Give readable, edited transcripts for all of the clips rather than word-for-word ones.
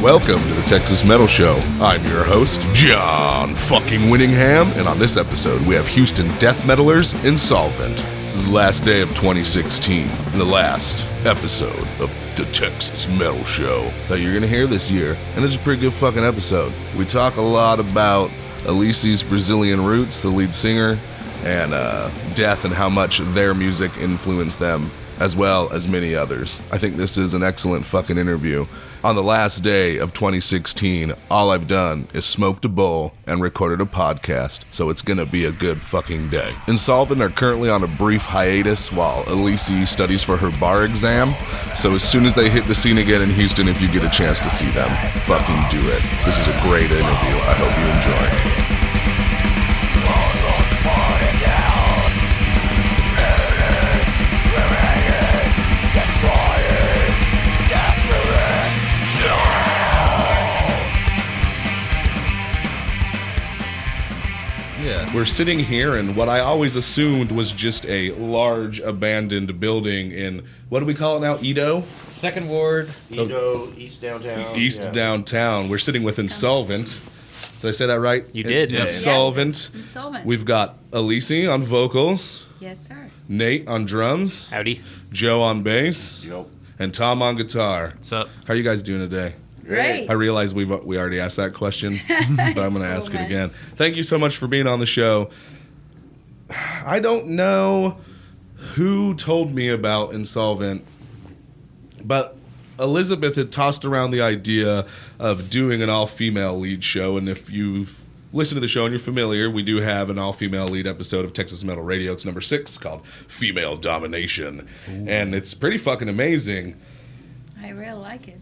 Welcome to the Texas Metal Show. I'm your host, John fucking Winningham, and on this episode we have Houston death metalers Insolvent. This is the last day of 2016, and the last episode of the Texas Metal Show that you're gonna hear this year, and it's a pretty good fucking episode. We talk a lot about Alici's Brazilian roots, the lead singer, and death and how much their music influenced them, as well as many others. I think this is an excellent fucking interview. On the last day of 2016, all I've done is smoked a bowl and recorded a podcast, so it's gonna be a good fucking day. Insolvent are currently on a brief hiatus while Alici studies for her bar exam, so as soon as they hit the scene again in Houston, if you get a chance to see them, fucking do it. This is a great interview. I hope you enjoy. We're sitting here in what I always assumed was just a large abandoned building in, what do we call it now, Edo? Second Ward. Edo, East Downtown. East Downtown. We're sitting with Insolvent. Did I say that right? You did. Yes. Insolvent. Yeah. Insolvent. We've got Alici on vocals. Yes, sir. Nate on drums. Howdy. Joe on bass. Yep. And Tom on guitar. What's up? How are you guys doing today? Great. I realize we already asked that question, but I'm going to ask it again. Thank you so much for being on the show. I don't know who told me about Insolvent, but Elizabeth had tossed around the idea of doing an all-female lead show, and if you've listened to the show and you're familiar, we do have an all-female lead episode of Texas Metal Radio. It's number 6, called Female Domination, and it's pretty fucking amazing. I really like it.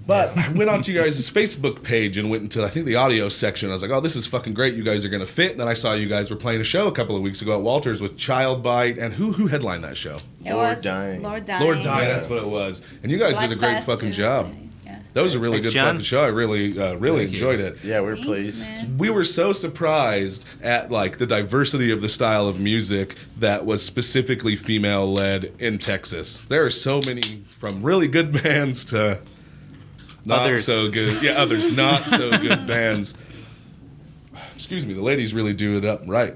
But I went onto you guys' Facebook page and went into, I think, the audio section. I was like, oh, this is fucking great. You guys are going to fit. And then I saw you guys were playing a show a couple of weeks ago at Walters with Child Bite. And who headlined that show? Lord Dying. Lord Dying. Lord Dying, that's what it was. And you guys did a great fucking job. Yeah. That was a really Thanks, good John. fucking show. I really enjoyed it. Yeah, we're Thanks, pleased. man. We were so surprised at like the diversity of the style of music that was specifically female-led in Texas. There are so many, from really good bands to... Not Others. so good. Yeah, others. Not so good bands. Excuse me. The ladies really do it up right.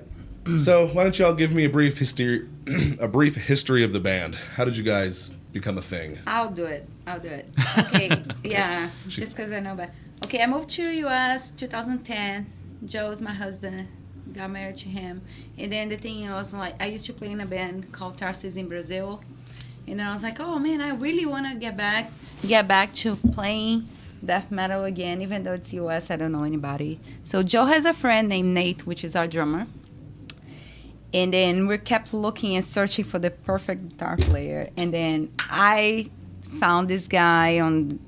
So why don't y'all give me a brief history of the band? How did you guys become a thing? I'll do it. Okay. Yeah. Just because I know about. Okay, I moved to U.S. 2010. Joe's my husband. Got married to him. And then the thing was, like, I used to play in a band called Tarsis in Brazil. And I was like, oh man, I really want to get back to playing death metal again, even though it's US, I don't know anybody. So Joe has a friend named Nate, which is our drummer. And then we kept looking and searching for the perfect guitar player. And then I found this guy on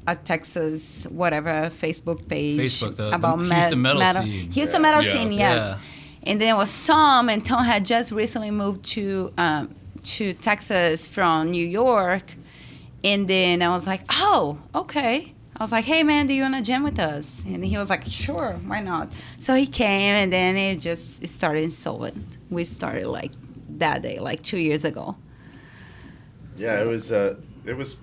a Texas, whatever, Facebook page. The Houston metal scene. Houston metal Yeah. scene, yes. Yeah. And then it was Tom, and Tom had just recently moved to Texas from New York. And then I was like, oh, okay. I was like, hey, man, do you want to jam with us? And he was like, sure, why not? So he came, and then it started Insolvent. We started like that day, like 2 years ago. Yeah, it was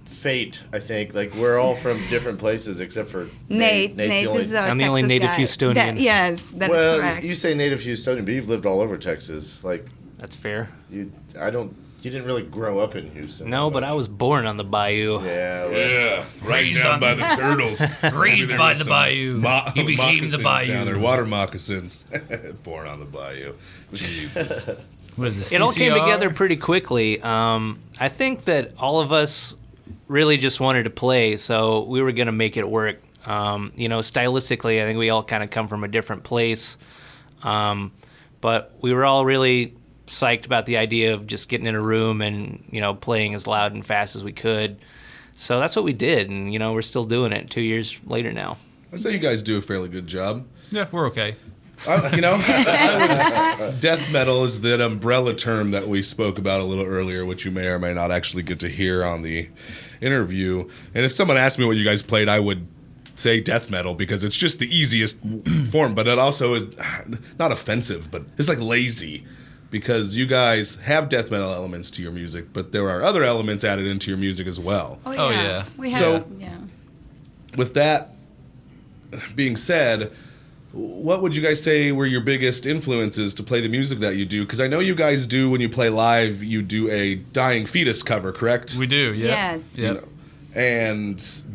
fate, I think. Like, we're all from different places except for Nate. Nate is our I'm the only Texas native guy. Houstonian. Yes, that is Well, correct. you say native Houstonian, but you've lived all over Texas. Like, That's fair. you didn't really grow up in Houston. No, but I was born on the bayou. Yeah. Well, Yeah, right Raised down on- by the turtles. Raised There by was the some bayou. He became the moccasins bayou. down there, water moccasins. Born on the bayou. Jesus. What is this? It all came CCR? together pretty quickly. I think that all of us really just wanted to play, so we were going to make it work. Stylistically, I think we all kind of come from a different place. But we were all really psyched about the idea of just getting in a room and, playing as loud and fast as we could. So that's what we did, and, we're still doing it 2 years later now. I'd say you guys do a fairly good job. Yeah, we're okay. Death metal is that umbrella term that we spoke about a little earlier, which you may or may not actually get to hear on the interview. And if someone asked me what you guys played, I would say death metal because it's just the easiest form, but it also is not offensive, but it's like lazy. Because you guys have death metal elements to your music, but there are other elements added into your music as well. Oh, yeah. We have, So- yeah. with that being said, what would you guys say were your biggest influences to play the music that you do? Because I know you guys do, when you play live, you do a Dying Fetus cover, correct? We do, yeah. Yes. You know,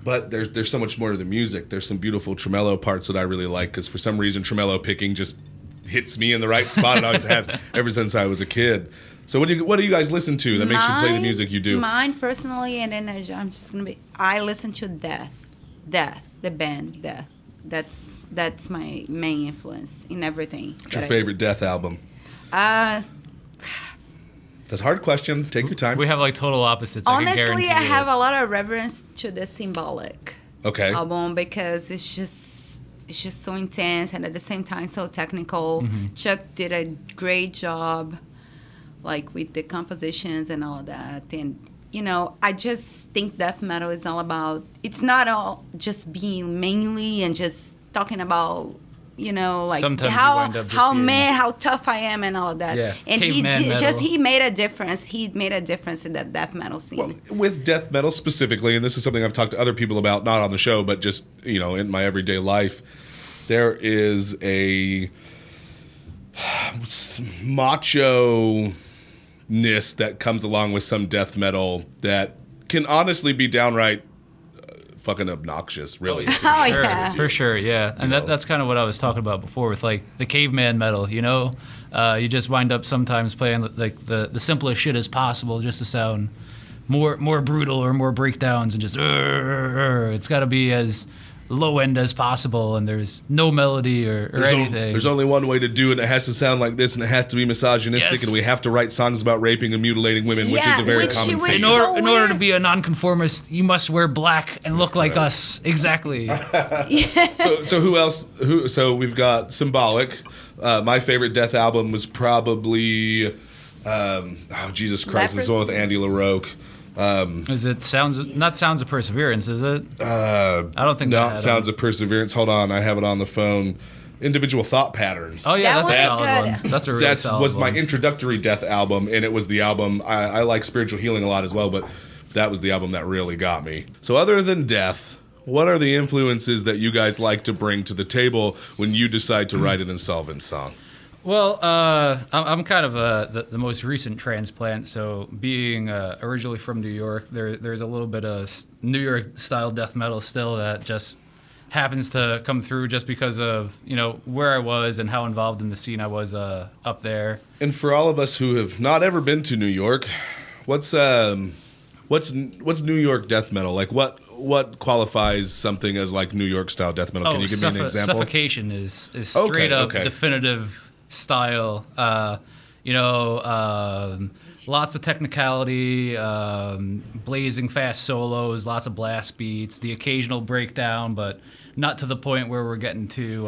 but there's so much more to the music. There's some beautiful tremolo parts that I really like, because for some reason tremolo picking just hits me in the right spot. It always has ever since I was a kid. So what do you guys listen to that makes you play the music you do? Mine personally, and then I'm just gonna be. I listen to Death, the band Death. That's my main influence in everything. What's your favorite Death album? Uh, That's a hard question. Take your time. We have like total opposites. I can guarantee honestly, I you. have a lot of reverence to the Symbolic Okay. album because it's just so intense and at the same time so technical. Mm-hmm. Chuck did a great job, like with the compositions and all that. And you know, I just think death metal is all about. It's not all just being mainly and just talking about. You know, like Sometimes you how wind up just how being- man, how tough I am, and all of that. Yeah. And Caveman metal. he made a difference. He made a difference in the death metal scene. Well, with death metal specifically, and this is something I've talked to other people about, not on the show, but just, you know, in my everyday life, there is a macho-ness that comes along with some death metal that can honestly be downright fucking obnoxious, really. Oh, Sure, yeah. for sure, yeah. And that's kind of what I was talking about before with like the caveman metal, you know? You just wind up sometimes playing like the simplest shit as possible just to sound more brutal or more breakdowns and just it's got to be as low end as possible and there's no melody or anything. There's only one way to do it, and it has to sound like this, and it has to be misogynistic, Yes. and we have to write songs about raping and mutilating women, which is Yeah, a very which common was theme. in order to weird. be a nonconformist, you must wear black and look like us. Exactly. So who else? So we've got Symbolic. My favorite Death album was probably, Jesus Christ, it's the one with Andy LaRoque. Is it Sounds of Perseverance, is it? I don't think that Not had Sounds them. of Perseverance. Hold on, I have it on the phone. Individual Thought Patterns. Oh yeah, That that's a was solid good. one. That's a really That solid was my one. introductory Death album, and it was the album. I like spiritual healing a lot as well, but that was the album that really got me. So other than Death, what are the influences that you guys like to bring to the table when you decide to write an Insolvent song? Well, I'm kind of the most recent transplant, so being originally from New York, there's a little bit of New York style death metal still that just happens to come through just because of, you know, where I was and how involved in the scene I was up there. And for all of us who have not ever been to New York, what's New York death metal? Like what qualifies something as like New York style death metal? Can you give me an example? Suffocation is straight up definitive style. Lots of technicality, blazing fast solos, lots of blast beats, the occasional breakdown, but not to the point where we're getting to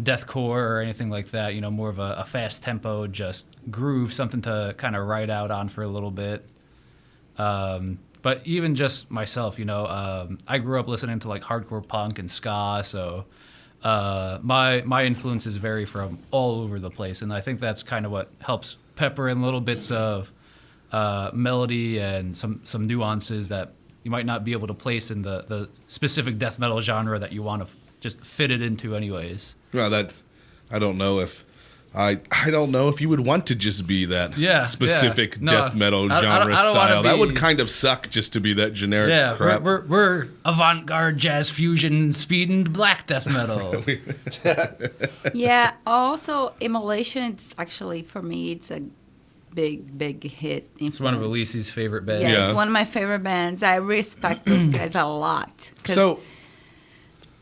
deathcore or anything like that. You know, more of a fast tempo, just groove, something to kind of ride out on for a little bit. But even just myself, you know, I grew up listening to like hardcore punk and ska, so my influences vary from all over the place, and I think that's kind of what helps pepper in little bits of melody and some nuances that you might not be able to place in the specific death metal genre that you want to just fit it into anyways. Well, I don't know if you would want to just be that specific death metal genre I don't style. wanna That be- would kind of suck just to be that generic Yeah, crap. we're avant-garde jazz fusion speed and black death metal. Yeah. Also, Immolation. It's actually for me, it's a big hit. It's one of Elise's favorite bands. Yeah, Yeah. it's one of my favorite bands. I respect those guys a lot. 'Cause- So,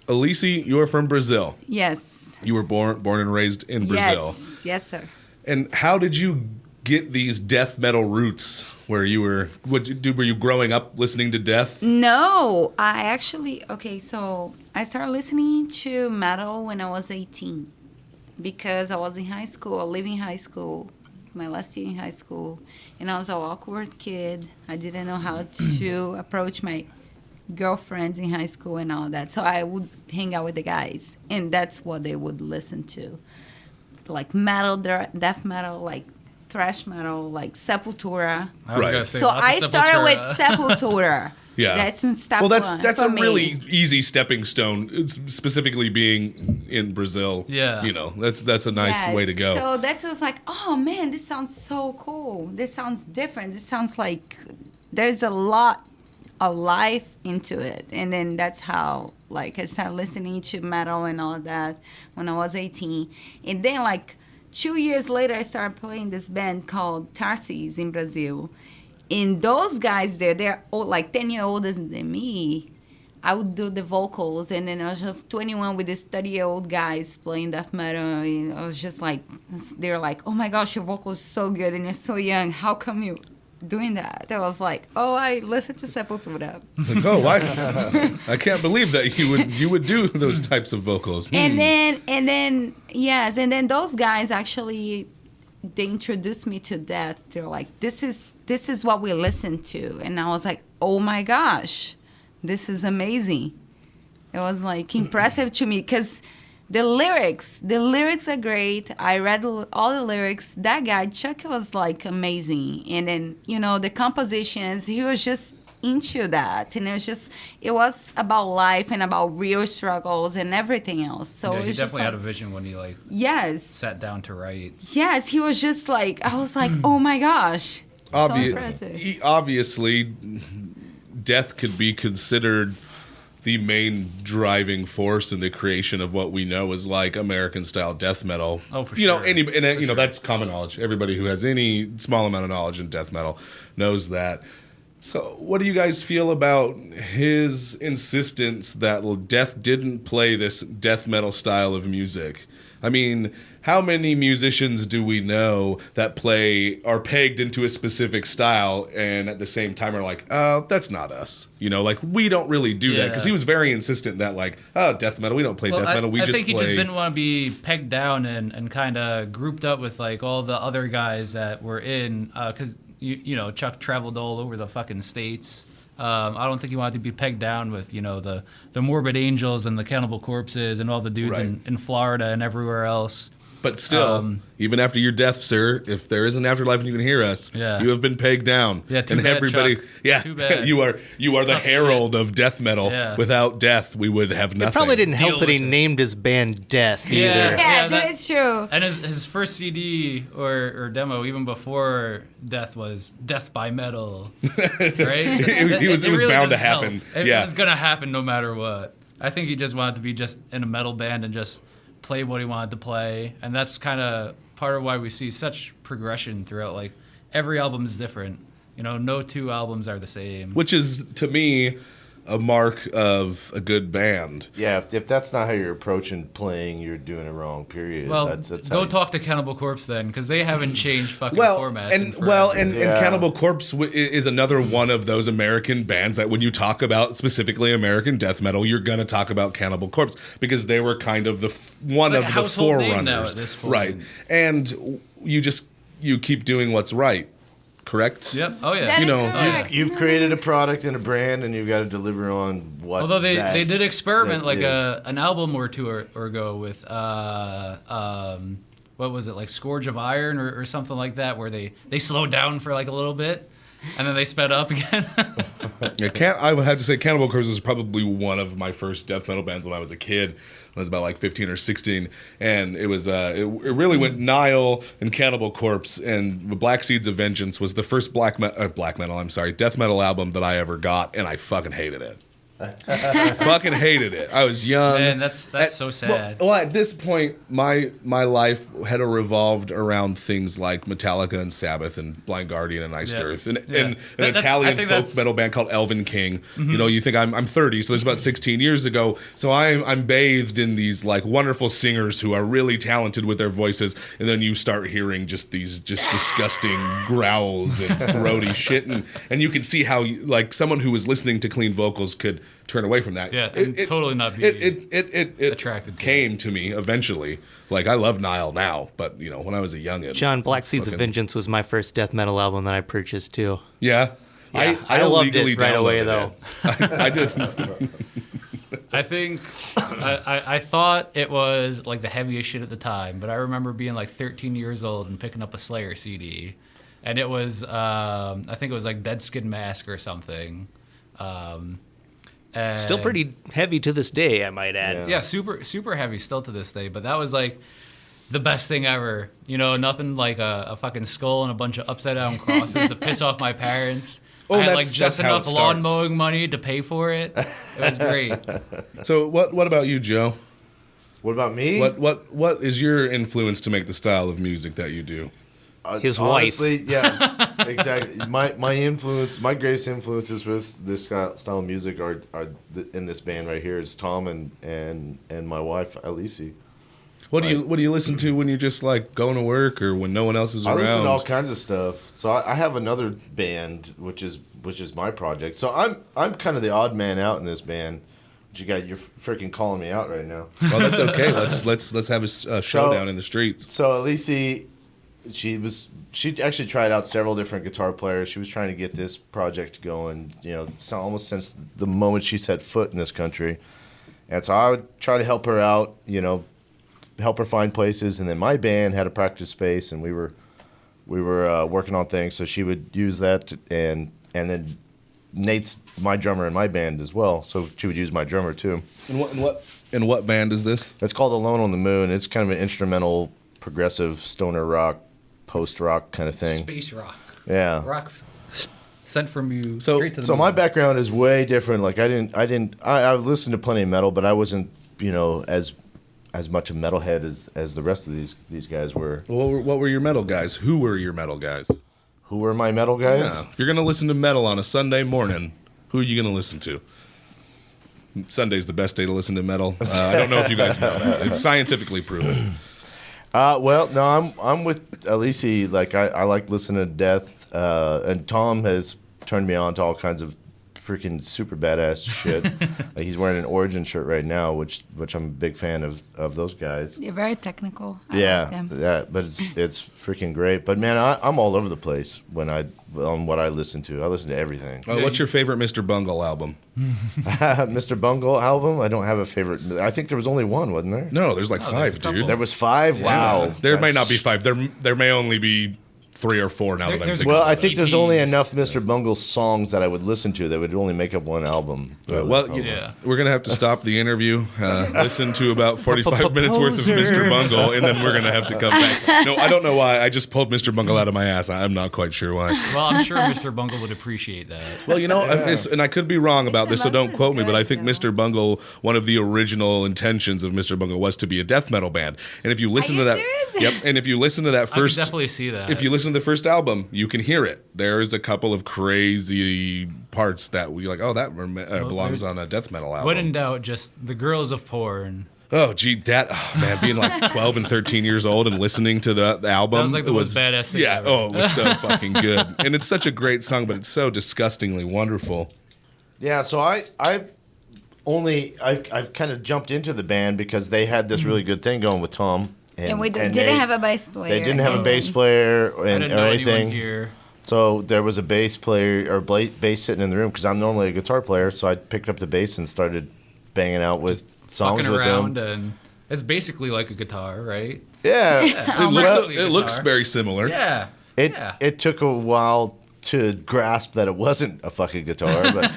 Elise, you're from Brazil. yes. You were born and raised in Brazil. Yes, sir. And how did you get these death metal roots? Where you were? Were you growing up listening to death? No, I actually so I started listening to metal when I was 18 because I was in high school, leaving high school, my last year in high school, and I was an awkward kid. I didn't know how to approach my girlfriends in high school and all that. So I would hang out with the guys, and that's what they would listen to. Like metal, death metal, like thrash metal, like Sepultura. I was gonna say So lots I of started with Sepultura. Sepultura. Yeah. That's step well, one that's for a me. really easy stepping stone, specifically being in Brazil. Yeah. You know, that's a nice Yes. way to go. So that was like, oh man, this sounds so cool. This sounds different. This sounds like there's a lot of life into it. And then that's how like I started listening to metal and all of that when I was 18. And then like 2 years later, I started playing this band called Tarsis in Brazil. And those guys there, they're old, like 10 years older than me. I would do the vocals, and then I was just 21 with these 30-year-old guys playing death metal. And I was just like, they're like, oh my gosh, your vocal is so good, and you're so young. How come you doing that? I was like, oh, I listened to Sepultura. Like, oh, I can't believe that you would do those types of vocals. And then those guys actually, they introduced me to that. They're like, this is what we listen to. And I was like, oh my gosh, this is amazing. It was like impressive to me because the lyrics are great. I read all the lyrics. That guy, Chuck, was like amazing. And then, the compositions, he was just into that. And it was about life and about real struggles and everything else. So Yeah, it he was definitely just had a vision when he yes. sat down to write. Yes, he was just like, I was like, oh my gosh. So impressive. Obviously, death could be considered the main driving force in the creation of what we know as like American style death metal. Oh, for sure. sure. That's common knowledge. Everybody who has any small amount of knowledge in death metal knows that. So, what do you guys feel about his insistence that Death didn't play this death metal style of music? I mean, how many musicians do we know that are pegged into a specific style and at the same time are like, oh, that's not us. Like, we don't really do that. Because he was very insistent that, like, oh, death metal, we don't play death metal. I think he just didn't want to be pegged down and kind of grouped up with, like, all the other guys that were in, because, Chuck traveled all over the fucking States. I don't think he wanted to be pegged down with, the Morbid Angels and the Cannibal Corpses and all the dudes in Florida and everywhere else. But still, even after your death, sir, if there is an afterlife and you can hear us, you have been pegged down. Yeah, too and bad, everybody, Chuck. yeah, Too bad. you are the herald of death metal. Yeah. Without death, we would have nothing. It probably didn't help Deal that he with it. named his band Death either. Yeah, that is true. And his first CD or demo, even before Death, was Death by Metal, right? It was really bound to doesn't happen. help. It Yeah. was gonna happen no matter what. I think he just wanted to be just in a metal band and just play what he wanted to play, and that's kind of part of why we see such progression throughout. Like, every album's different. No two albums are the same. Which is, to me, a mark of a good band. Yeah, if that's not how you're approaching playing, you're doing it wrong. Period. Well, that's go how talk to Cannibal Corpse then, because they haven't changed fucking formats. and forever. and Cannibal Corpse is another one of those American bands that when you talk about specifically American death metal, you're gonna talk about Cannibal Corpse because they were kind of one like of a the household name forerunners, now at this point. right? And you keep doing what's right, correct? Yep. Oh yeah. That is know, correct. you've created a product and a brand, and you've got to deliver on what. Although they did experiment that like is. an album or two or ago with what was it, like Scourge of Iron or something like that, where they slowed down for like a little bit and then they sped up again. I would have to say Cannibal Corpse was probably one of my first death metal bands when I was a kid. I was about like 15 or 16, and it was it really went Nile and Cannibal Corpse, and Black Seeds of Vengeance was the first death metal album that I ever got, and I fucking hated it. Fucking hated it. I was young. Man, that's so sad. Well, at this point, my life had revolved around things like Metallica and Sabbath and Blind Guardian and Iced Earth and an Italian folk metal band called Elven King. Mm-hmm. You think I'm 30, so there's about 16 years ago. So I'm bathed in these like wonderful singers who are really talented with their voices, and then you start hearing just disgusting growls and throaty shit, and you can see how like someone who was listening to clean vocals could turn away from that. Yeah, and totally not be attracted to came to me eventually. Like, I love Nile now, but when I was a youngin'. John, Black Seeds of Vengeance was my first death metal album that I purchased too. Yeah. I loved it right away though. I did. I think I thought it was like the heaviest shit at the time, but I remember being like 13 years old and picking up a Slayer CD, and it was I think it was like Dead Skin Mask or something. Still pretty heavy to this day, I might add. Yeah, super heavy still to this day. But that was like the best thing ever. You know, nothing like a fucking skull and a bunch of upside down crosses to piss off my parents. Oh, I had that's- like that's just how enough it lawn starts. mowing money to pay for it. It was great. So what about you, Joe? What about me? What is your influence to make the style of music that you do? His Honestly, yeah, exactly. My influence, my greatest influences with this style of music are in this band right here is Tom and my wife Alicia. What do you listen to when you're just like going to work or when no one else is I around? listen to all kinds of stuff. So I have another band which is my project. So I'm kind of the odd man out in this band. But you're freaking calling me out right now. Well, that's okay. Let's have a showdown in the streets. So Alicia, she actually tried out several different guitar players. She was trying to get this project going, so almost since the moment she set foot in this country. And so I would try to help her out, help her find places. And then my band had a practice space, and we were working on things. So she would use that, and then Nate's my drummer in my band as well. So she would use my drummer too. And what band is this? It's called Alone on the Moon. It's kind of an instrumental, progressive stoner rock, post-rock kind of thing. Space rock. Yeah. Rock sent from you So- straight to the So moon. my background is way different. Like I listened to plenty of metal, but I wasn't, as much a metalhead as the rest of these guys were. What were your metal guys? Who were your metal guys? Who were my metal guys? Yeah. If you're gonna listen to metal on a Sunday morning, who are you gonna listen to? Sunday's the best day to listen to metal. I don't know if you guys know that. It's scientifically proven. Well, no, I'm with Alicia. Like I like listening to death, and Tom has turned me on to all kinds of freaking super badass shit. Like he's wearing an Origin shirt right now, which I'm a big fan of those guys. They're very technical. I Yeah, like them. yeah, but it's freaking great. But man, I'm all over the place on what I listen to. I listen to everything. What's your favorite Mr. Bungle album? Mr. Bungle album? I don't have a favorite. I think there was only one, wasn't there? No, there's like there's five, a couple. dude. There was 5. Wow, There might That's- not be 5. There may only be 3 or 4 now that I'm There's- thinking Well, I about think it. there's only EPs. enough Mr. Bungle songs that I would listen to that would only make up one album. Well, Probably. Yeah. we're going to have to stop the interview, listen to about 45 minutes worth of Mr. Bungle, and then we're going to have to come back. No, I don't know why. I just pulled Mr. Bungle out of my ass. I'm not quite sure why. Well, I'm sure Mr. Bungle would appreciate that. Well, and I could be wrong about this, so Mr. don't Bungle quote is me, but good, I think though. Mr. Bungle, one of the original intentions of Mr. Bungle was to be a death metal band. And if you listen you to that, serious? yep, and if you listen to that I can first, definitely see that. if you listen to the first album, you can hear it. There's a couple of crazy parts that we like. Oh, that belongs there's- on a death metal album. when in doubt, just the girls of porn. Oh, gee, man, being like 12 and 13 years old and listening to the album. That was like the it most badass thing Yeah, ever. oh, it was so fucking good. And it's such a great song, but it's so disgustingly wonderful. Yeah, so I've kind of jumped into the band because they had this really good thing going with Tom. And we and didn't they- have a bass player. They didn't have a bass player I and didn't or know anything. anyone here. So there was a bass player or bass sitting in the room because I'm normally a guitar player. So I picked up the bass and started banging out with songs Fucking with around, them. and it's basically like a guitar, right? Yeah, It looks guitar. very similar. Yeah. it yeah. it took a while to grasp that it wasn't a fucking guitar, but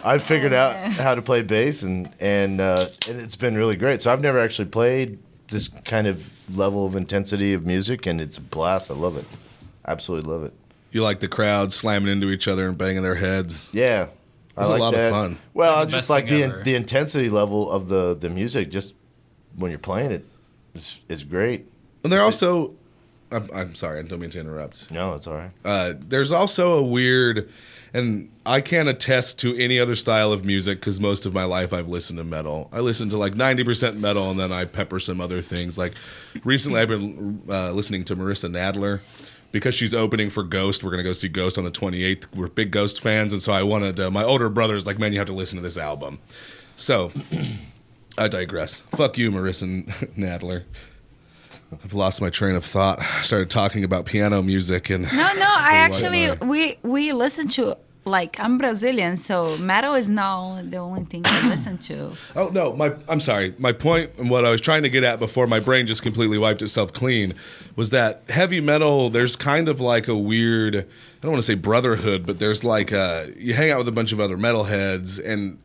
I figured out how to play bass and it's been really great. So I've never actually played this kind of level of intensity of music, and it's a blast. I love it. Absolutely love it. You like the crowd slamming into each other and banging their heads. Yeah. It's I a like lot of that. fun. Well, I the just best like thing ever. the intensity level of the music. Just when you're playing it, is great. And they're also, I'm sorry, I don't mean to interrupt. No, it's all right. There's also a weird, and I can't attest to any other style of music because most of my life I've listened to metal. I listen to like 90% metal and then I pepper some other things. Like recently I've been listening to Marissa Nadler because she's opening for Ghost. We're going to go see Ghost on the 28th. We're big Ghost fans, and so I wanted my older brother's like, man, you have to listen to this album. So I digress. Fuck you, Marissa Nadler. I've lost my train of thought. I started talking about piano music and No, I What am actually we listened to like I'm Brazilian, so metal is not the only thing I listen to. Oh no, I'm sorry. My point and what I was trying to get at before my brain just completely wiped itself clean was that heavy metal, there's kind of like a weird, I don't want to say brotherhood, but there's like you hang out with a bunch of other metalheads and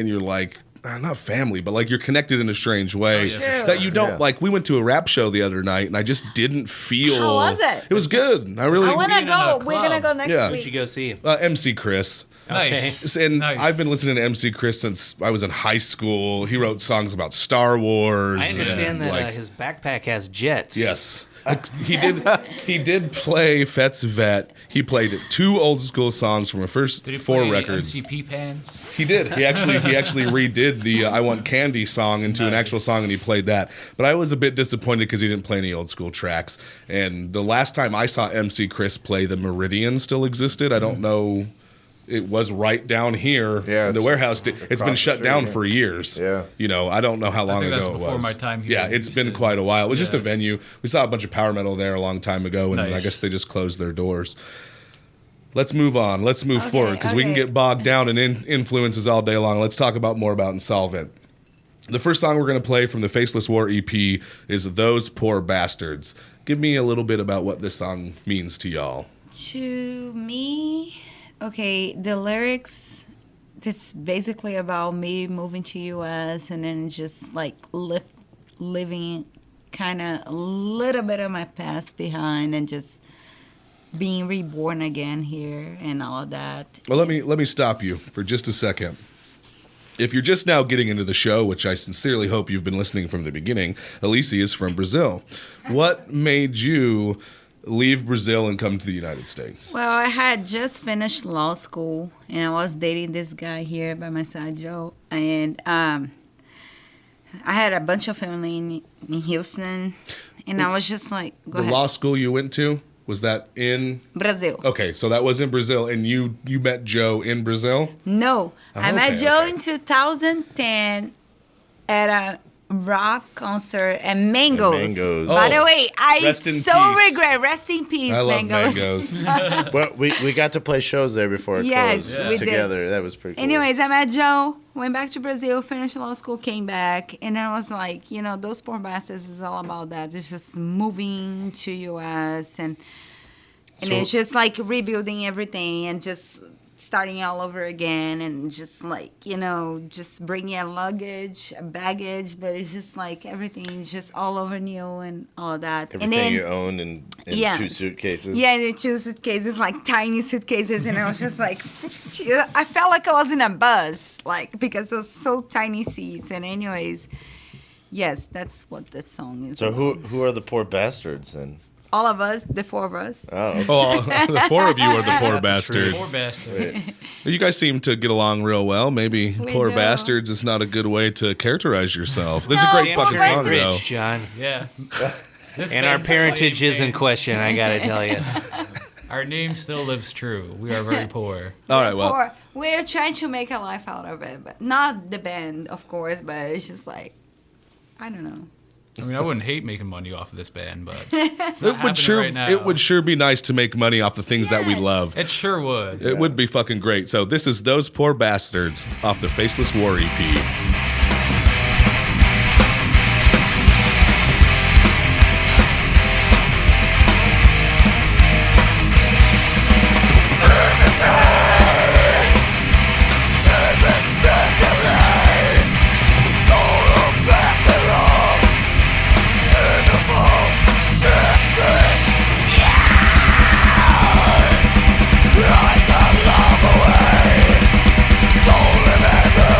you're like, not family, but like you're connected in a strange way that you don't like. We went to a rap show the other night and I just didn't feel. How was it? It was good. I really. I want to in a go. club. We're gonna go next Yeah. Who'd you week. go see? MC Chris. Nice. And Nice. I've been listening to MC Chris since I was in high school. He wrote songs about Star Wars. I understand and, that like, his backpack has jets. yes. He did play Fet's Vet. He played 2 old school songs from the first Did he 4 play any records. MCP pans? He did. He actually redid the I Want Candy song into an actual song, and he played that. But I was a bit disappointed because he didn't play any old school tracks. And the last time I saw MC Chris play, the Meridian still existed. I don't know. It was right down here in the warehouse. It's been shut down for years. Yeah. You know, I don't know how long think ago that's it before was. my time here Yeah, in it's been Houston. quite a while. It was just a Yeah. venue. We saw a bunch of power metal there a long time ago, and Nice. I guess they just closed their doors. Let's move on. Let's move forward because we can okay. get bogged down in influences all day long. Let's talk about more about Insolvent. The first song we're going to play from the Faceless War EP is Those Poor Bastards. Give me a little bit about what this song means to y'all. To me, okay, the lyrics, it's basically about me moving to US and then just like living kind of a little bit of my past behind and just being reborn again here and all of that. Well, let me stop you for just a second. If you're just now getting into the show, which I sincerely hope you've been listening from the beginning, Elise is from Brazil. What made you leave Brazil and come to the United States? Well, I had just finished law school and I was dating this guy here by my side, Joe. And I had a bunch of family in Houston. And I was just like, go The ahead. law school you went to, was that in... Brazil. Okay, so that was in Brazil, and you met Joe in Brazil? No, I met okay, Joe okay. in 2010 at a rock concert at Mangoes. Mangoes. By Oh, the way, I rest in so peace. regret. Rest in peace, I love Mangoes. mangoes. But we got to play shows there before it Yes, closed we did. together. That was pretty cool. Anyways, I met Joe, went back to Brazil, finished law school, came back, and I was like, you know, Those Poor Bastards is all about that. It's just moving to US and So- it's just like rebuilding everything and just starting all over again and just like, you know, just bringing a luggage, a baggage, but it's just like everything just all over new and all of that. Everything and then, you own in Yeah. 2 suitcases. yeah, the 2 suitcases, like tiny suitcases, and I was just like, I felt like I was in a bus, like, because it was so tiny seats. And anyways, yes, that's what this song is So about. who are the poor bastards then? All of us, the 4 of us. Oh, Oh, the 4 of you are the poor bastards. Poor bastard. You guys seem to get along real well. Maybe We poor do. bastards is not a good way to characterize yourself. This is No, a great poor fucking bastards. song, though. Rich, John. Yeah. This And our band's parentage playing is in band. question, I gotta tell you. Our name still lives true. We are very poor. All right, well, Poor. We're trying to make a life out of it, but not the band, of course, but it's just like, I don't know. I mean, I wouldn't hate making money off of this band, but it's it not would happening sure right now. it would sure be nice to make money off the things that we Yes. love. It sure would. It would be fucking great. So this is Those Poor Bastards off the Faceless War E EP. Don't remember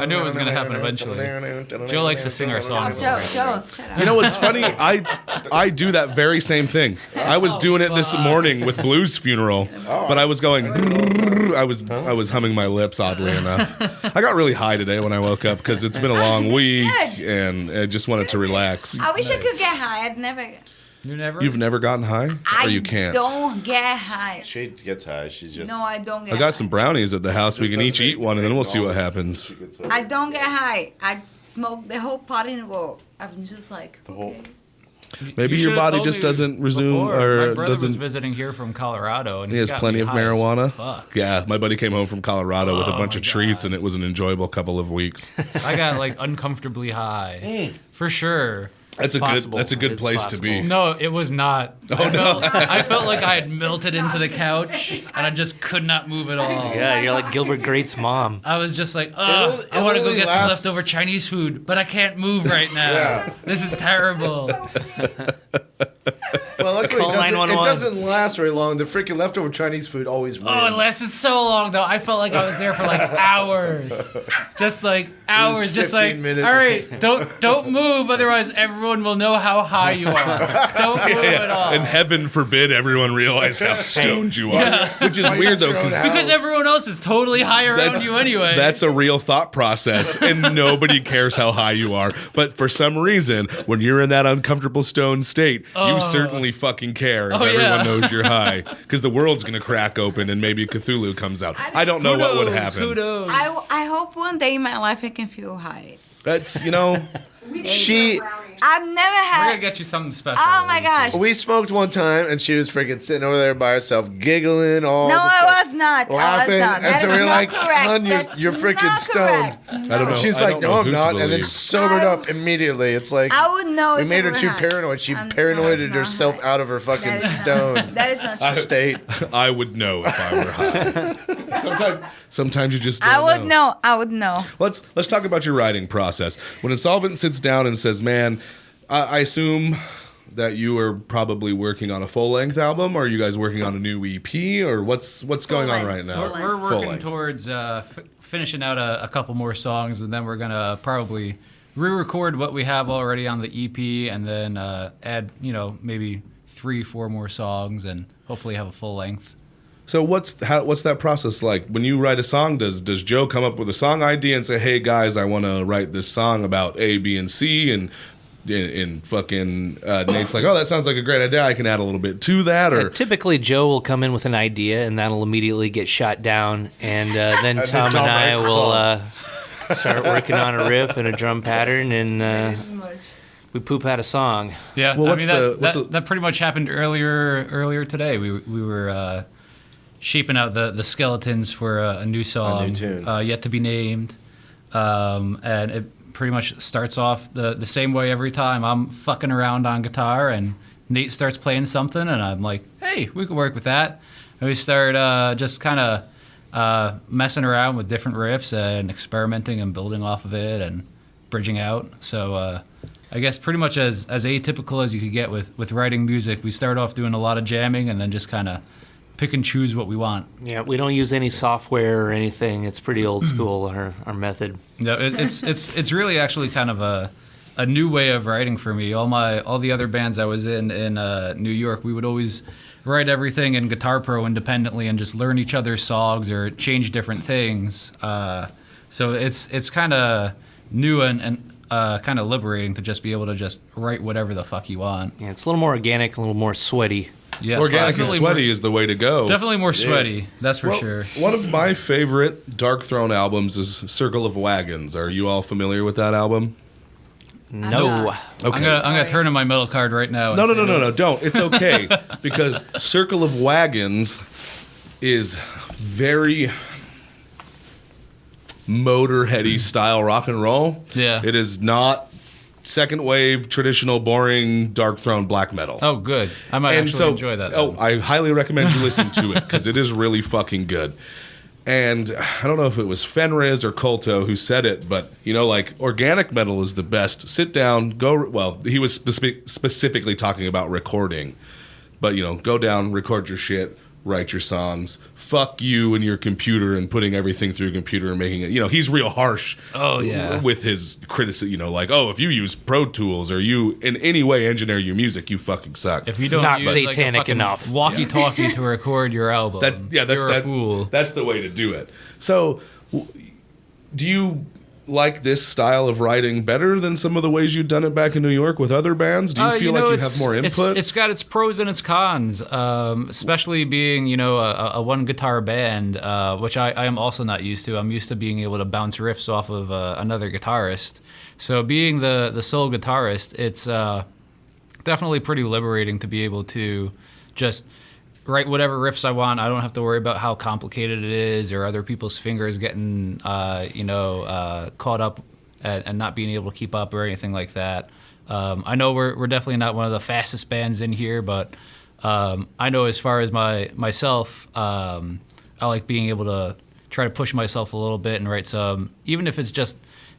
knew it was gonna happen eventually. Joe likes to sing our songs. Joe, shut up. You know what's funny? I do that very same thing. I was doing it this morning with Blue's funeral, but I was going. I was humming my lips oddly enough. I got really high today when I woke up because it's been a long week and I just wanted to relax. I wish I could get high. I'd never. You've never gotten high, or you can't? I don't get high. She gets high. She's just. No, I don't get. I got some brownies at the house. We can each eat one, and then we'll see what happens. I don't get high. I smoke the whole pot in a row. I'm just like. The whole. Okay. Maybe You your should've body told just me doesn't resume before. or My brother was doesn't. visiting here from Colorado, and He has got plenty me of high as marijuana. Fuck. Yeah, my buddy came home from Colorado with a bunch my of treats, God. and it was an enjoyable couple of weeks. I got like uncomfortably high, for sure. That's a possible. good. That's a good It's place to be. possible. No, it was not. I felt like I had melted into the couch, and I just could not move at all. Yeah, you're like Gilbert Grape's mom. I was just like, I want to go get some leftover Chinese food, but I can't move right now. Yeah. This is terrible. Well, luckily Call it 911. doesn't last very long. The freaking leftover Chinese food always wins. Oh, it lasted so long, though. I felt like I was there for like hours. Just like hours. Just 15 like, minutes. all right, don't move, otherwise everyone will know how high you are. Don't move at all. And heaven forbid everyone realize how stoned you are. Which is weird though, Because everyone else is totally high around you anyway. That's a real thought process, and nobody cares how high you are. But for some reason, when you're in that uncomfortable stoned state, you certainly fucking care if everyone knows you're high, because the world's gonna crack open and maybe Cthulhu comes out. I don't know what would happen. Who knows? I hope one day in my life I can feel high. That's She. I've never We're had. gonna get you something special. Oh my gosh. We smoked one time, and she was freaking sitting over there by herself, giggling all. No, the I time. was not. Laughing, I was not. and That so is we're not like, correct. "Hun, That's you're freaking not stoned." correct. I don't know. And she's I like, don't "No, know I'm who to not," and then believe. sobered up immediately. It's like I would know we if made I her were too high. paranoid. She I'm paranoided not herself high. out of her fucking That is not- stone That is not true. state. I would know if I were high. Sometimes you just don't I would know. I would know. Let's talk about your writing process. When Insolvent sits down and says, "Man, I assume that you are probably working on a full-length album, or are you guys working on a new EP, or what's going on right now?" Full-length. We're working Full-length. towards finishing out a couple more songs, and then we're gonna probably re-record what we have already on the EP, and then add, maybe 3-4 more songs, and hopefully have a full length. So what's that process like? When you write a song, does Joe come up with a song idea and say, "Hey guys, I want to write this song about A, B, and C," and fucking Nate's like, "Oh, that sounds like a great idea. I can add a little bit to that," or Typically, Joe will come in with an idea, and that'll immediately get shot down. And then then Tom and Tom I writes a will start working on a riff and a drum pattern, and we poop out a song. Yeah, Well, I what's mean, the- that pretty much happened earlier today. We were shaping out the skeletons for a new song, A new tune. yet to be named, and it pretty much starts off the same way every time. I'm fucking around on guitar, and Nate starts playing something, and I'm like, "Hey, we can work with that." And we start just kind of messing around with different riffs and experimenting and building off of it and bridging out. So I guess pretty much as atypical as you could get with writing music, we start off doing a lot of jamming and then just kind of pick and choose what we want. Yeah, we don't use any software or anything. It's pretty old school, our method. No, it's really actually kind of a new way of writing for me. All the other bands I was in New York, we would always write everything in Guitar Pro independently and just learn each other's songs or change different things. So it's kind of new and kind of liberating to just be able to just write whatever the fuck you want. Yeah, it's a little more organic, a little more sweaty. Yeah, organic and definitely sweaty is the way to go. Definitely more sweaty, that's for Well, sure. One of my favorite Dark Throne albums is Circle of Wagons. Are you all familiar with that album? No. Okay. I'm gonna turn in my metal card right now. No, and say no, don't. It's okay because Circle of Wagons is very Motorheady style rock and roll. Yeah. It is not second wave, traditional, boring Dark Throne black metal. Oh, good. I might actually enjoy that. Oh, then. I highly recommend you listen to it because it is really fucking good. And I don't know if it was Fenriz or Kolto who said it, but like organic metal is the best. Sit down, go. Well, he was specifically talking about recording, but go down, record your shit, write your songs. Fuck you and your computer and putting everything through a computer and making it. He's real harsh. Oh, yeah. With his criticism. Like, if you use Pro Tools or you in any way engineer your music, you fucking suck. If you don't Not use satanic a enough. walkie-talkie to record your album, you're a fool. That's the way to do it. So, do you like this style of writing better than some of the ways you've done it back in New York with other bands? Do you feel like you have more input? It's got its pros and its cons, especially being, a one guitar band, which I am also not used to. I'm used to being able to bounce riffs off of another guitarist. So being the sole guitarist, it's definitely pretty liberating to be able to just write whatever riffs I want. I don't have to worry about how complicated it is or other people's fingers getting, caught up and not being able to keep up or anything like that. I know we're definitely not one of the fastest bands in here, but I know as far as myself, I like being able to try to push myself a little bit and write some, even if it's just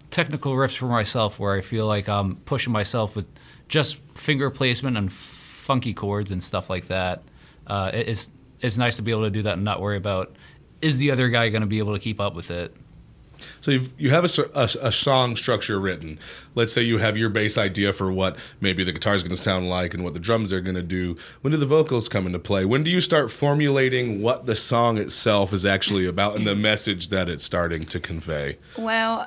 technical riffs for myself where I feel like I'm pushing myself with just finger placement and funky chords and stuff like that. It's nice to be able to do that and not worry about, is the other guy going to be able to keep up with it? So you have a song structure written. Let's say you have your bass idea for what maybe the guitar is going to sound like and what the drums are going to do. When do the vocals come into play? When do you start formulating what the song itself is actually about and the message that it's starting to convey? Well,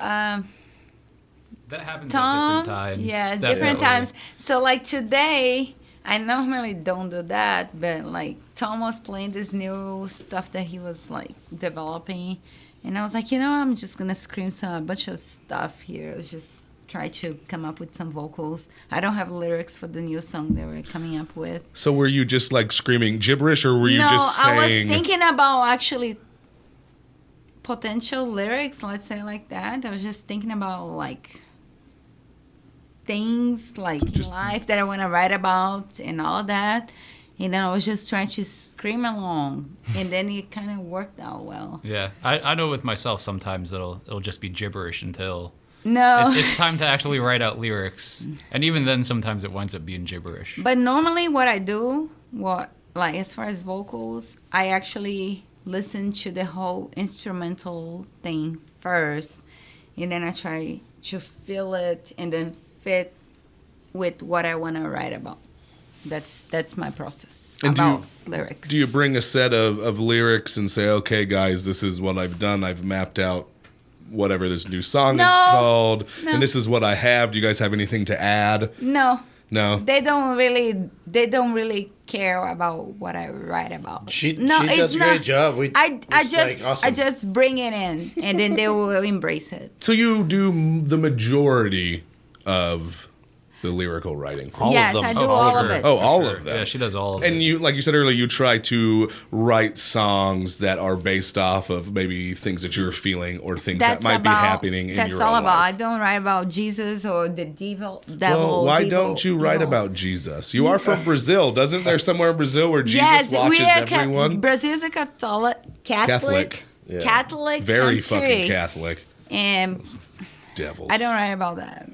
That happens Tom, at different times. yeah, Definitely. different times. So like today, I normally don't do that, but like Tom was playing this new stuff that he was like developing, and I was like, I'm just gonna scream a bunch of stuff here. Let's just try to come up with some vocals. I don't have lyrics for the new song that we're coming up with. So were you just like screaming gibberish, or were you just saying? I was thinking about actually potential lyrics, let's say like that. I was just thinking about like things like in life that I want to write about and all that. And I was just trying to scream along, and then it kind of worked out well. Yeah, I know with myself sometimes it'll just be gibberish until No. it's time to actually write out lyrics, and even then sometimes it winds up being gibberish. But normally what I do, like as far as vocals, I actually listen to the whole instrumental thing first, and then I try to feel it and then fit with what I want to write about. That's my process And about lyrics. Do you bring a set of lyrics and say, okay, guys, this is what I've done. I've mapped out whatever this new song is called, and this is what I have. Do you guys have anything to add? No. No. They don't really care about what I write about. She does a great job. I just bring it in, and then they will embrace it. So you do the majority of the lyrical writing. Yes, I do all of it. Oh, all of them. Yeah, she does all of it. And you, like you said earlier, you try to write songs that are based off of maybe things that you're feeling or things that might be happening in your own life. That's all about. I don't write about Jesus or the devil. Well, why don't you write about Jesus? You are from Brazil. Doesn't there somewhere in Brazil where Jesus watches everyone? Brazil is a Catholic. Yeah. Catholic Very country. fucking Catholic. And Devils. I don't write about that.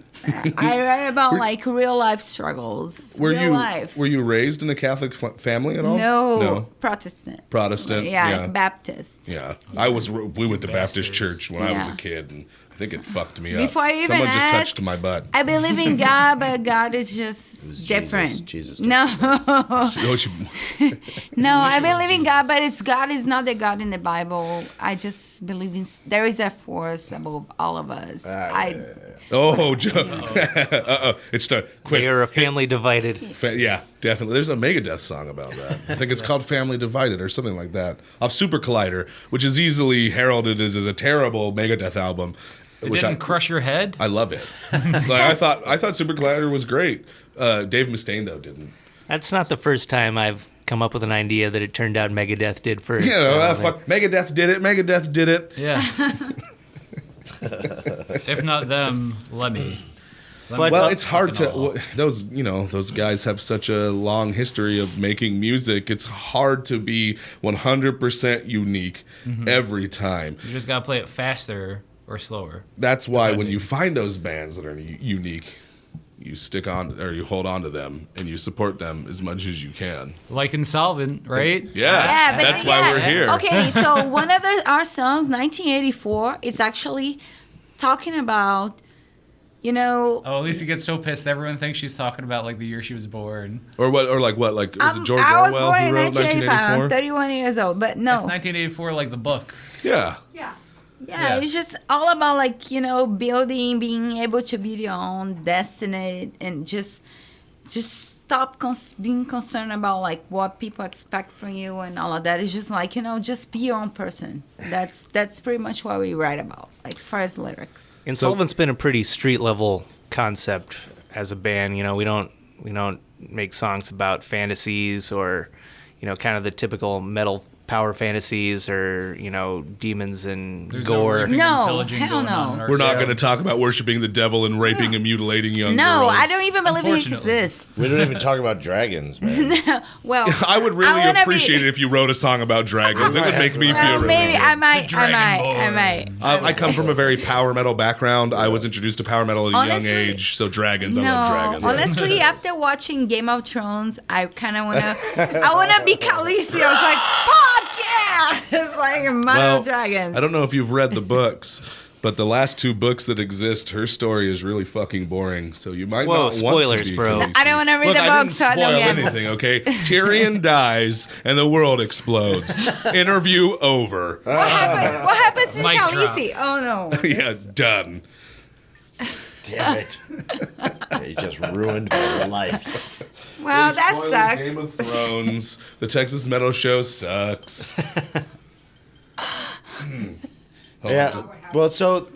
I write about like real life struggles. Were life. you raised in a Catholic family at all? No. Protestant. Yeah. Baptist. Yeah. We went to Baptist church when I was a kid, and I think it fucked me up. Before I even Someone just asked, touched my butt. I believe in God, but God is just different. Jesus. No. Oh, No, I believe in God, but God is not the God in the Bible. I just believe there is a force above all of us. Oh, it started quick. We are a family divided. Yeah, definitely. There's a Megadeth song about that. I think it's called Family Divided or something like that. Off Super Collider, which is easily heralded as a terrible Megadeth album. It didn't crush your head? I love it. I thought Super Collider was great. Dave Mustaine, though, didn't. That's not the first time I've come up with an idea that it turned out Megadeth did first. Fuck. Megadeth did it. Megadeth did it. Yeah. If not them, Lemmy. Well, it's hard to those guys have such a long history of making music. It's hard to be 100% unique every time. You just gotta play it faster or slower. That's why when you find those bands that are unique, you stick on or you hold on to them and you support them as much as you can. Like Insolvent, right? Yeah, but that's why we're here. Okay, so one of our songs, 1984, is actually talking about, Oh, Alicia gets so pissed. Everyone thinks she's talking about like the year she was born. Or what? Or like what? Like is it George I was Orwell born who in wrote 1985. 1984? I'm 31 years old, but no. It's 1984, like the book. Yeah. Yeah, it's just all about like, building, being able to build your own destiny and just stop being concerned about like what people expect from you and all of that. It's just like, just be your own person. That's pretty much what we write about, like as far as lyrics. Insolvent's been a pretty street level concept as a band. We don't make songs about fantasies or kind of the typical metal power fantasies or demons and There's gore. No, raping No, and pillaging hell going no. on in our We're not show. going to talk about worshiping the devil and raping and mutilating young No, girls. I don't even believe it Unfortunately. exists. We don't even talk about dragons, man. Well, I would really wanna appreciate it if you wrote a song about dragons. It would make me feel really maybe good. I might. Dragonborn. I come from a very power metal background. I was introduced to power metal at a Honestly, young age, so dragons, I No, love dragons. honestly, after watching Game of Thrones, I kind of wanna be Khaleesi. I was like, fuck yeah! It's like a mother of dragons. I don't know if you've read the books, but the last 2 books that exist, her story is really fucking boring. So you might Whoa, not want spoilers, to be bro. Khaleesi. I don't wanna read Look, the I books, didn't so I don't spoil get it. anything, okay? Tyrion dies and the world explodes. Interview over. What happens to Mic drop. Khaleesi? Oh no. Yeah, done. Damn it. You just ruined my life. Well, that Spoiled sucks. Game of Thrones. The Texas Metal Show sucks. Yeah. Well, so,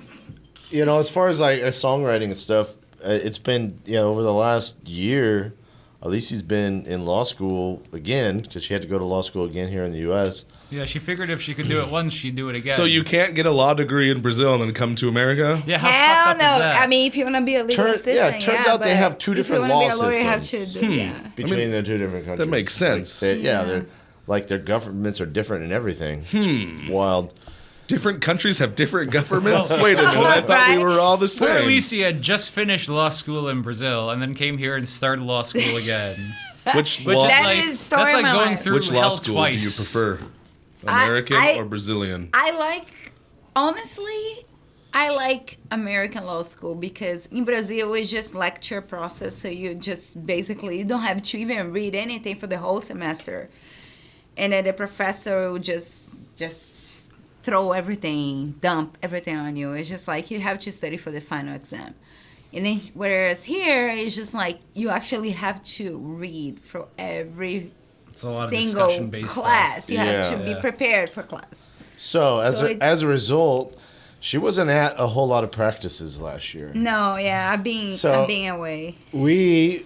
as far as like songwriting and stuff, it's been, over the last year, Alicia's been in law school again because she had to go to law school again here in the U.S. Yeah, she figured if she could do it once, she'd do it again. So you can't get a law degree in Brazil and then come to America? Yeah, how Hell fucked no. up is that? I mean, if you want to be a legal assistant, turns out they but have 2 different if you law want to be a lawyer, you have to systems. do, yeah. Between the 2 different countries. That makes sense. They're like their governments are different in everything. It's wild. Different countries have different governments? Wait a minute, I thought we Right. were all the Poor same. Alicia had just finished law school in Brazil and then came here and started law school again. Which Which law, is That like is the story that's of like my going life. through which law hell school twice. do you prefer? American or Brazilian? I like American law school because in Brazil it's just lecture process, so you don't have to even read anything for the whole semester, and then the professor will just throw everything, dump everything on you. It's just like you have to study for the final exam. And then, whereas here it's just like you actually have to read for every It's a lot of single discussion-based class. stuff. You have to Yeah. be prepared for class. So So it's- as a result, she wasn't at a whole lot of practices last year. No, yeah, I'm being away. We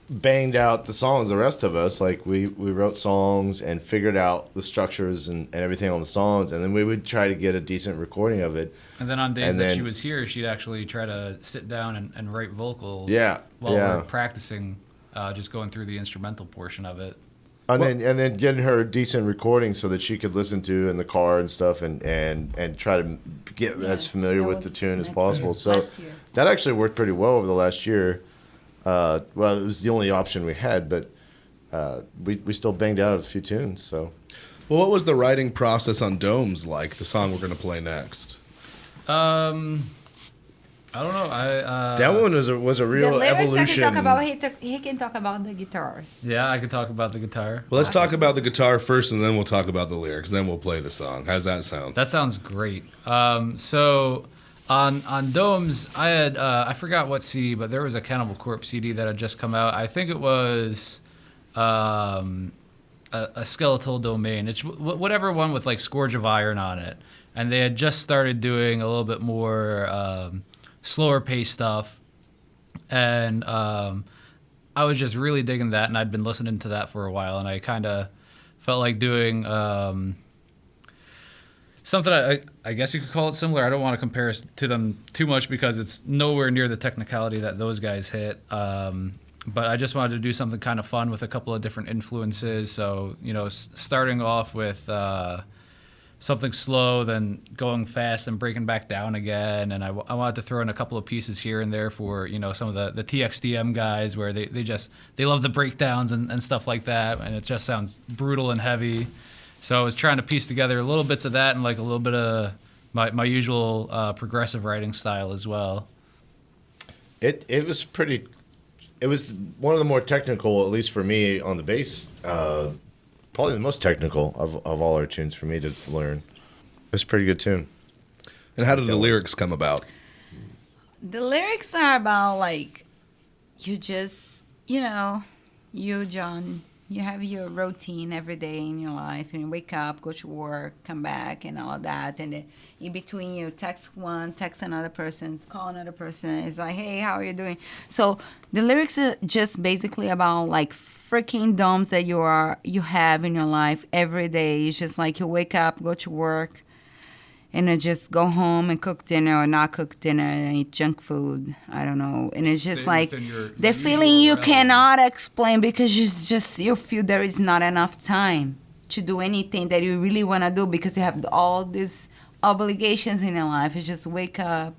banged out the songs, the rest of us. Like, we wrote songs and figured out the structures and everything on the songs, and then we would try to get a decent recording of it. And then on days And that then- she was here, she'd actually try to sit down and write vocals Yeah, while yeah. we're practicing, just going through the instrumental portion of it. And then getting her a decent recording so that she could listen to in the car and stuff and try to get as familiar that with the was tune as next possible. year, So last year. that actually worked pretty well over the last year. Well, it was the only option we had, but we still banged out a few tunes. So Well, what was the writing process on Domes like, the song we're going to play next? I don't know. that one was a real The lyrics evolution. I can talk about, he can talk about the guitars. Yeah, I could talk about the guitar. Well, let's talk about the guitar first, and then we'll talk about the lyrics. Then we'll play the song. How's that sound? That sounds great. So on Domes, I had I forgot what CD, but there was a Cannibal Corpse CD that had just come out. I think it was a Skeletal Domain. It's whatever one with like Scourge of Iron on it, and they had just started doing a little bit more slower pace stuff, and I was just really digging that, and I'd been listening to that for a while, and I kind of felt like doing something I guess you could call it similar. I don't want to compare us to them too much because it's nowhere near the technicality that those guys hit. But I just wanted to do something kind of fun with a couple of different influences. So, starting off with something slow, then going fast and breaking back down again. And I wanted to throw in a couple of pieces here and there for, some of the TXDM guys where they love the breakdowns and stuff like that. And it just sounds brutal and heavy. So I was trying to piece together little bits of that and like a little bit of my usual progressive writing style as well. It was pretty. It was one of the more technical, at least for me, on the bass. Probably the most technical of all our tunes for me to learn. It was a pretty good tune. And how did the lyrics come about? The lyrics are about like, you just, you, John, you have your routine every day in your life, and you wake up, go to work, come back, and all of that. And then in between, you text one, text another person, call another person. It's like, hey, how are you doing? So the lyrics are just basically about like freaking domes that you have in your life every day. It's just like you wake up, go to work, and then just go home and cook dinner or not cook dinner and eat junk food. I don't know. And it's just like the feeling you cannot explain because you feel there is not enough time to do anything that you really want to do because you have all these obligations in your life. It's just wake up.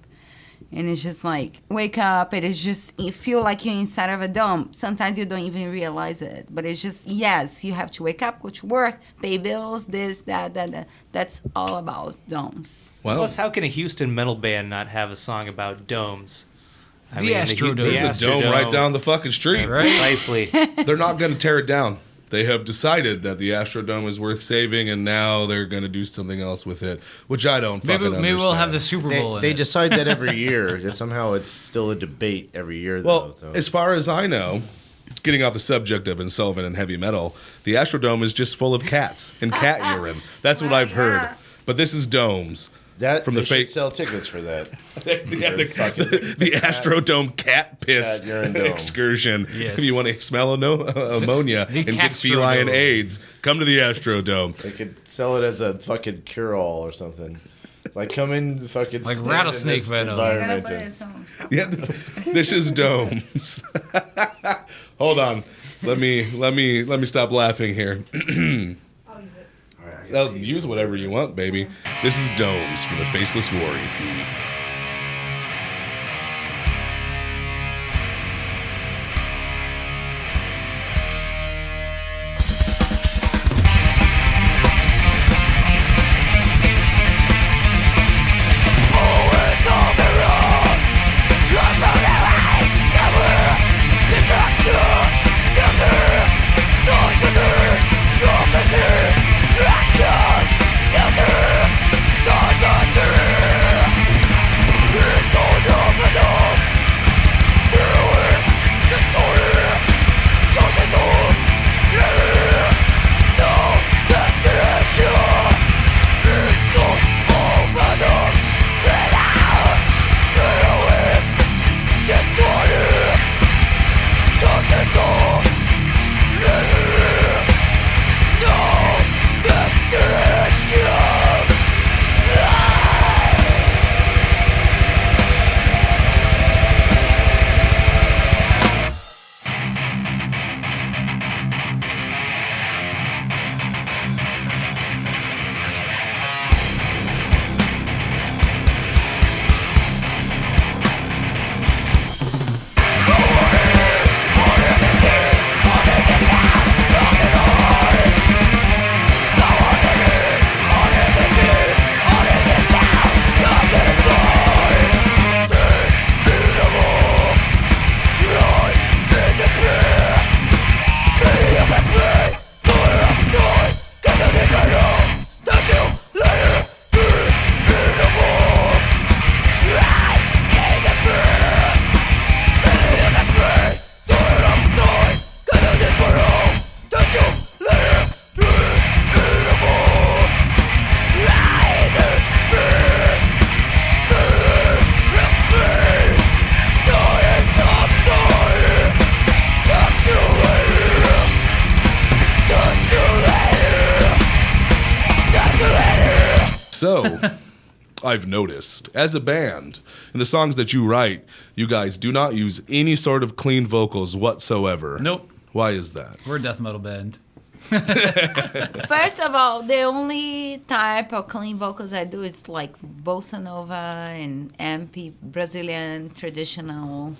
And it's just like, wake up, and it's just, you feel like you're inside of a dome. Sometimes you don't even realize it. But it's just, yes, you have to wake up, go to work, pay bills, this, that. That's all about domes. Well, Plus, how can a Houston metal band not have a song about domes? The Astrodome. there's a dome right down the fucking street. Right. Precisely. They're not going to tear it down. They have decided that the Astrodome is worth saving, and now they're going to do something else with it, which I don't fucking understand. Maybe we'll have the Super Bowl They in it. decide that every year. Somehow it's still a debate every year, though. Well, So. as far as I know, getting off the subject of Insolvent and heavy metal, the Astrodome is just full of cats and cat urine. That's what I've heard. But this is domes. That from they the should fake sell tickets for that. the Astrodome cat piss Cat urine dome. excursion. Yes. If you want to smell ammonia The and get Castrodome. feline AIDS, come to the Astrodome. They could sell it as a fucking cure-all or something. It's like come in, fucking Like stand rattlesnake in this venom. I gotta environment put it in and- some. Yeah, this is domes. Hold on, let me stop laughing here. I'll use it. Well, use whatever you want, baby. This is Domes from the Faceless War EP. So, I've noticed, as a band, in the songs that you write, you guys do not use any sort of clean vocals whatsoever. Nope. Why is that? We're a death metal band. First of all, the only type of clean vocals I do is like bossa nova and MP Brazilian traditional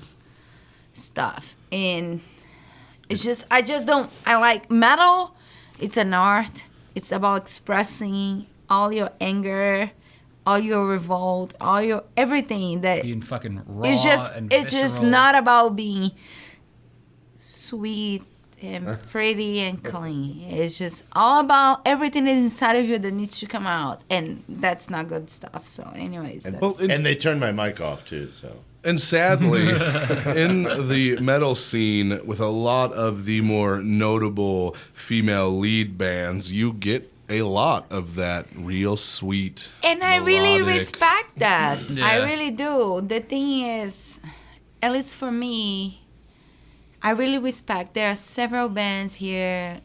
stuff. And it's just I like metal. It's an art. It's about expressing all your anger, all your revolt, all your everything that Being fucking raw it's just and it's just visceral. not about being sweet and pretty and clean. It's just all about everything that's inside of you that needs to come out, and that's not good stuff. So, anyways, And, that's- and they turned my mic off too. So And sadly, in the metal scene, with a lot of the more notable female lead bands, you get a lot of that real sweet. and I really melodic- respect that. Yeah. I really do. The thing is, at least for me, I really respect. There are several bands here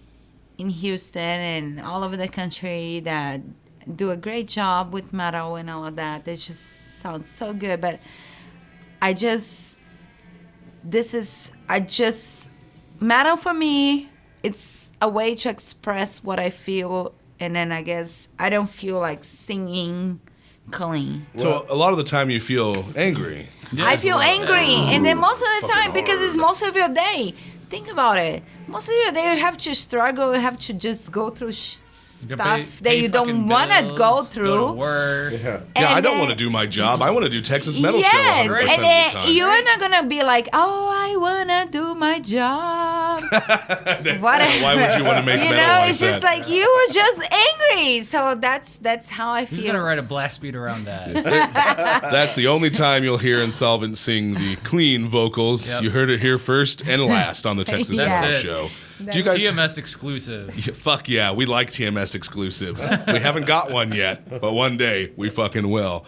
in Houston and all over the country that do a great job with metal and all of that. They just sound so good. But metal for me, it's a way to express what I feel. And then I guess I don't feel like singing clean. So a lot of the time you feel angry. I feel angry, and then most of the Fucking time, because it's hard. most of your day. Think about it. Most of your day, you have to struggle. You have to just go through You stuff pay that you fucking don't want to bills, go through. Go to work. Yeah, And I don't then- want to do my job. I want to do Texas Metal Yes, Show 100% and of the then time. you're not gonna be like, "Oh, I wanna do my job." Whatever. Why would you want to make You metal know, like it's that? just like you were just angry. So that's how I Who's feel. gonna write a blast beat around that? That's the only time you'll hear Insolvent sing the clean vocals. Yep. You heard it here first and last on the Texas That's Metal it. Show. Do you guys? TMS exclusive. Yeah, fuck yeah, we like TMS exclusives. We haven't got one yet, but one day we fucking will.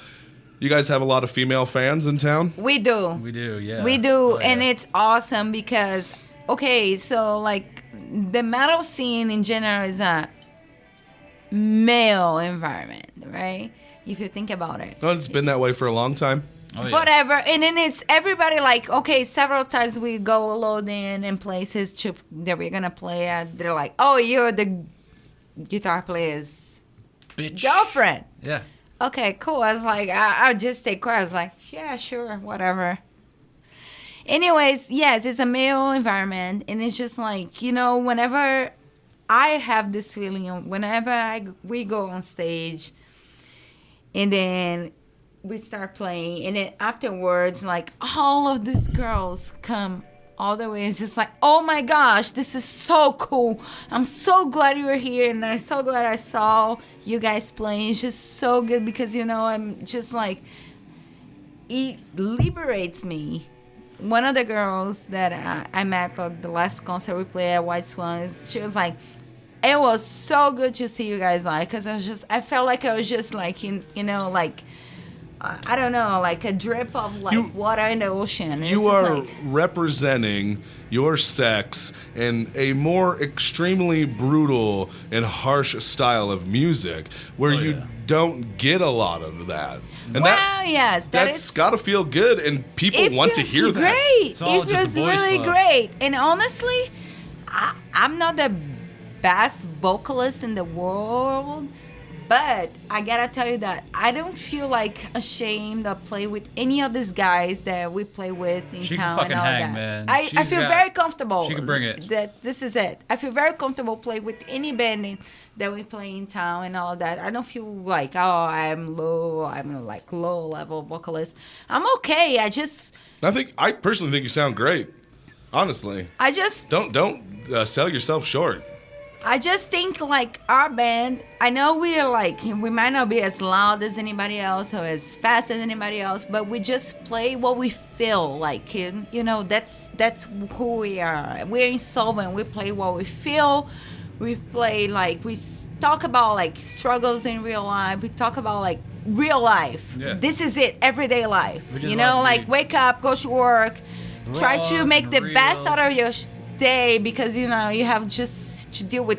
You guys have a lot of female fans in town? We do. We do, yeah. We do, Oh, yeah. and it's awesome because, okay, so like the metal scene in general is a male environment, right? If you think about it. No, it's been that way for a long time. Oh, yeah. Whatever, and then it's everybody like, okay, several times we go load in places that we're gonna play at. They're like, oh, you're the guitar player's Bitch. girlfriend. Yeah. Okay, cool. I was like, I'll just stay quiet. I was like, yeah, sure, whatever. Anyways, yes, it's a male environment, and it's just like, you know, whenever I have this feeling, whenever we go on stage, and then we start playing, and then afterwards, like, all of these girls come all the way. It's just like, oh my gosh, this is so cool. I'm so glad you were here, and I'm so glad I saw you guys playing. It's just so good because, you know, I'm just like, it liberates me. One of the girls that I met for the last concert we played at White Swan, she was like, it was so good to see you guys live, because I felt like I was just like, you know, like, I don't know, like a drip of like water in the ocean. It's You just are like, representing your sex in a more extremely brutal and harsh style of music where Oh, you yeah. don't get a lot of that. And well, yes, that's got to feel good, and people it want to feels hear that. great. It's all It just a feels boys' really club. great. And honestly, I'm not the best vocalist in the world, but I gotta tell you that I don't feel like ashamed to play with any of these guys that we play with in She can town fucking and all hang, that. man. I She's feel got- very comfortable. she can bring it. That this is it. I feel very comfortable play with any band that we play in town and all of that. I don't feel like, oh, I'm like low level vocalist. I'm okay. I personally think you sound great. Honestly, I just don't sell yourself short. I just think like our band, I know we might not be as loud as anybody else or as fast as anybody else, but we just play what we feel like, you know, that's who we are. We're Insolvent. We play what we feel. We play like, we talk about like struggles in real life. We talk about like real life. Yeah. This is it, everyday life. We just You know, like to like be wake up, go to work, try raw to make and the real. best out of your day, because, you know, you have just to deal with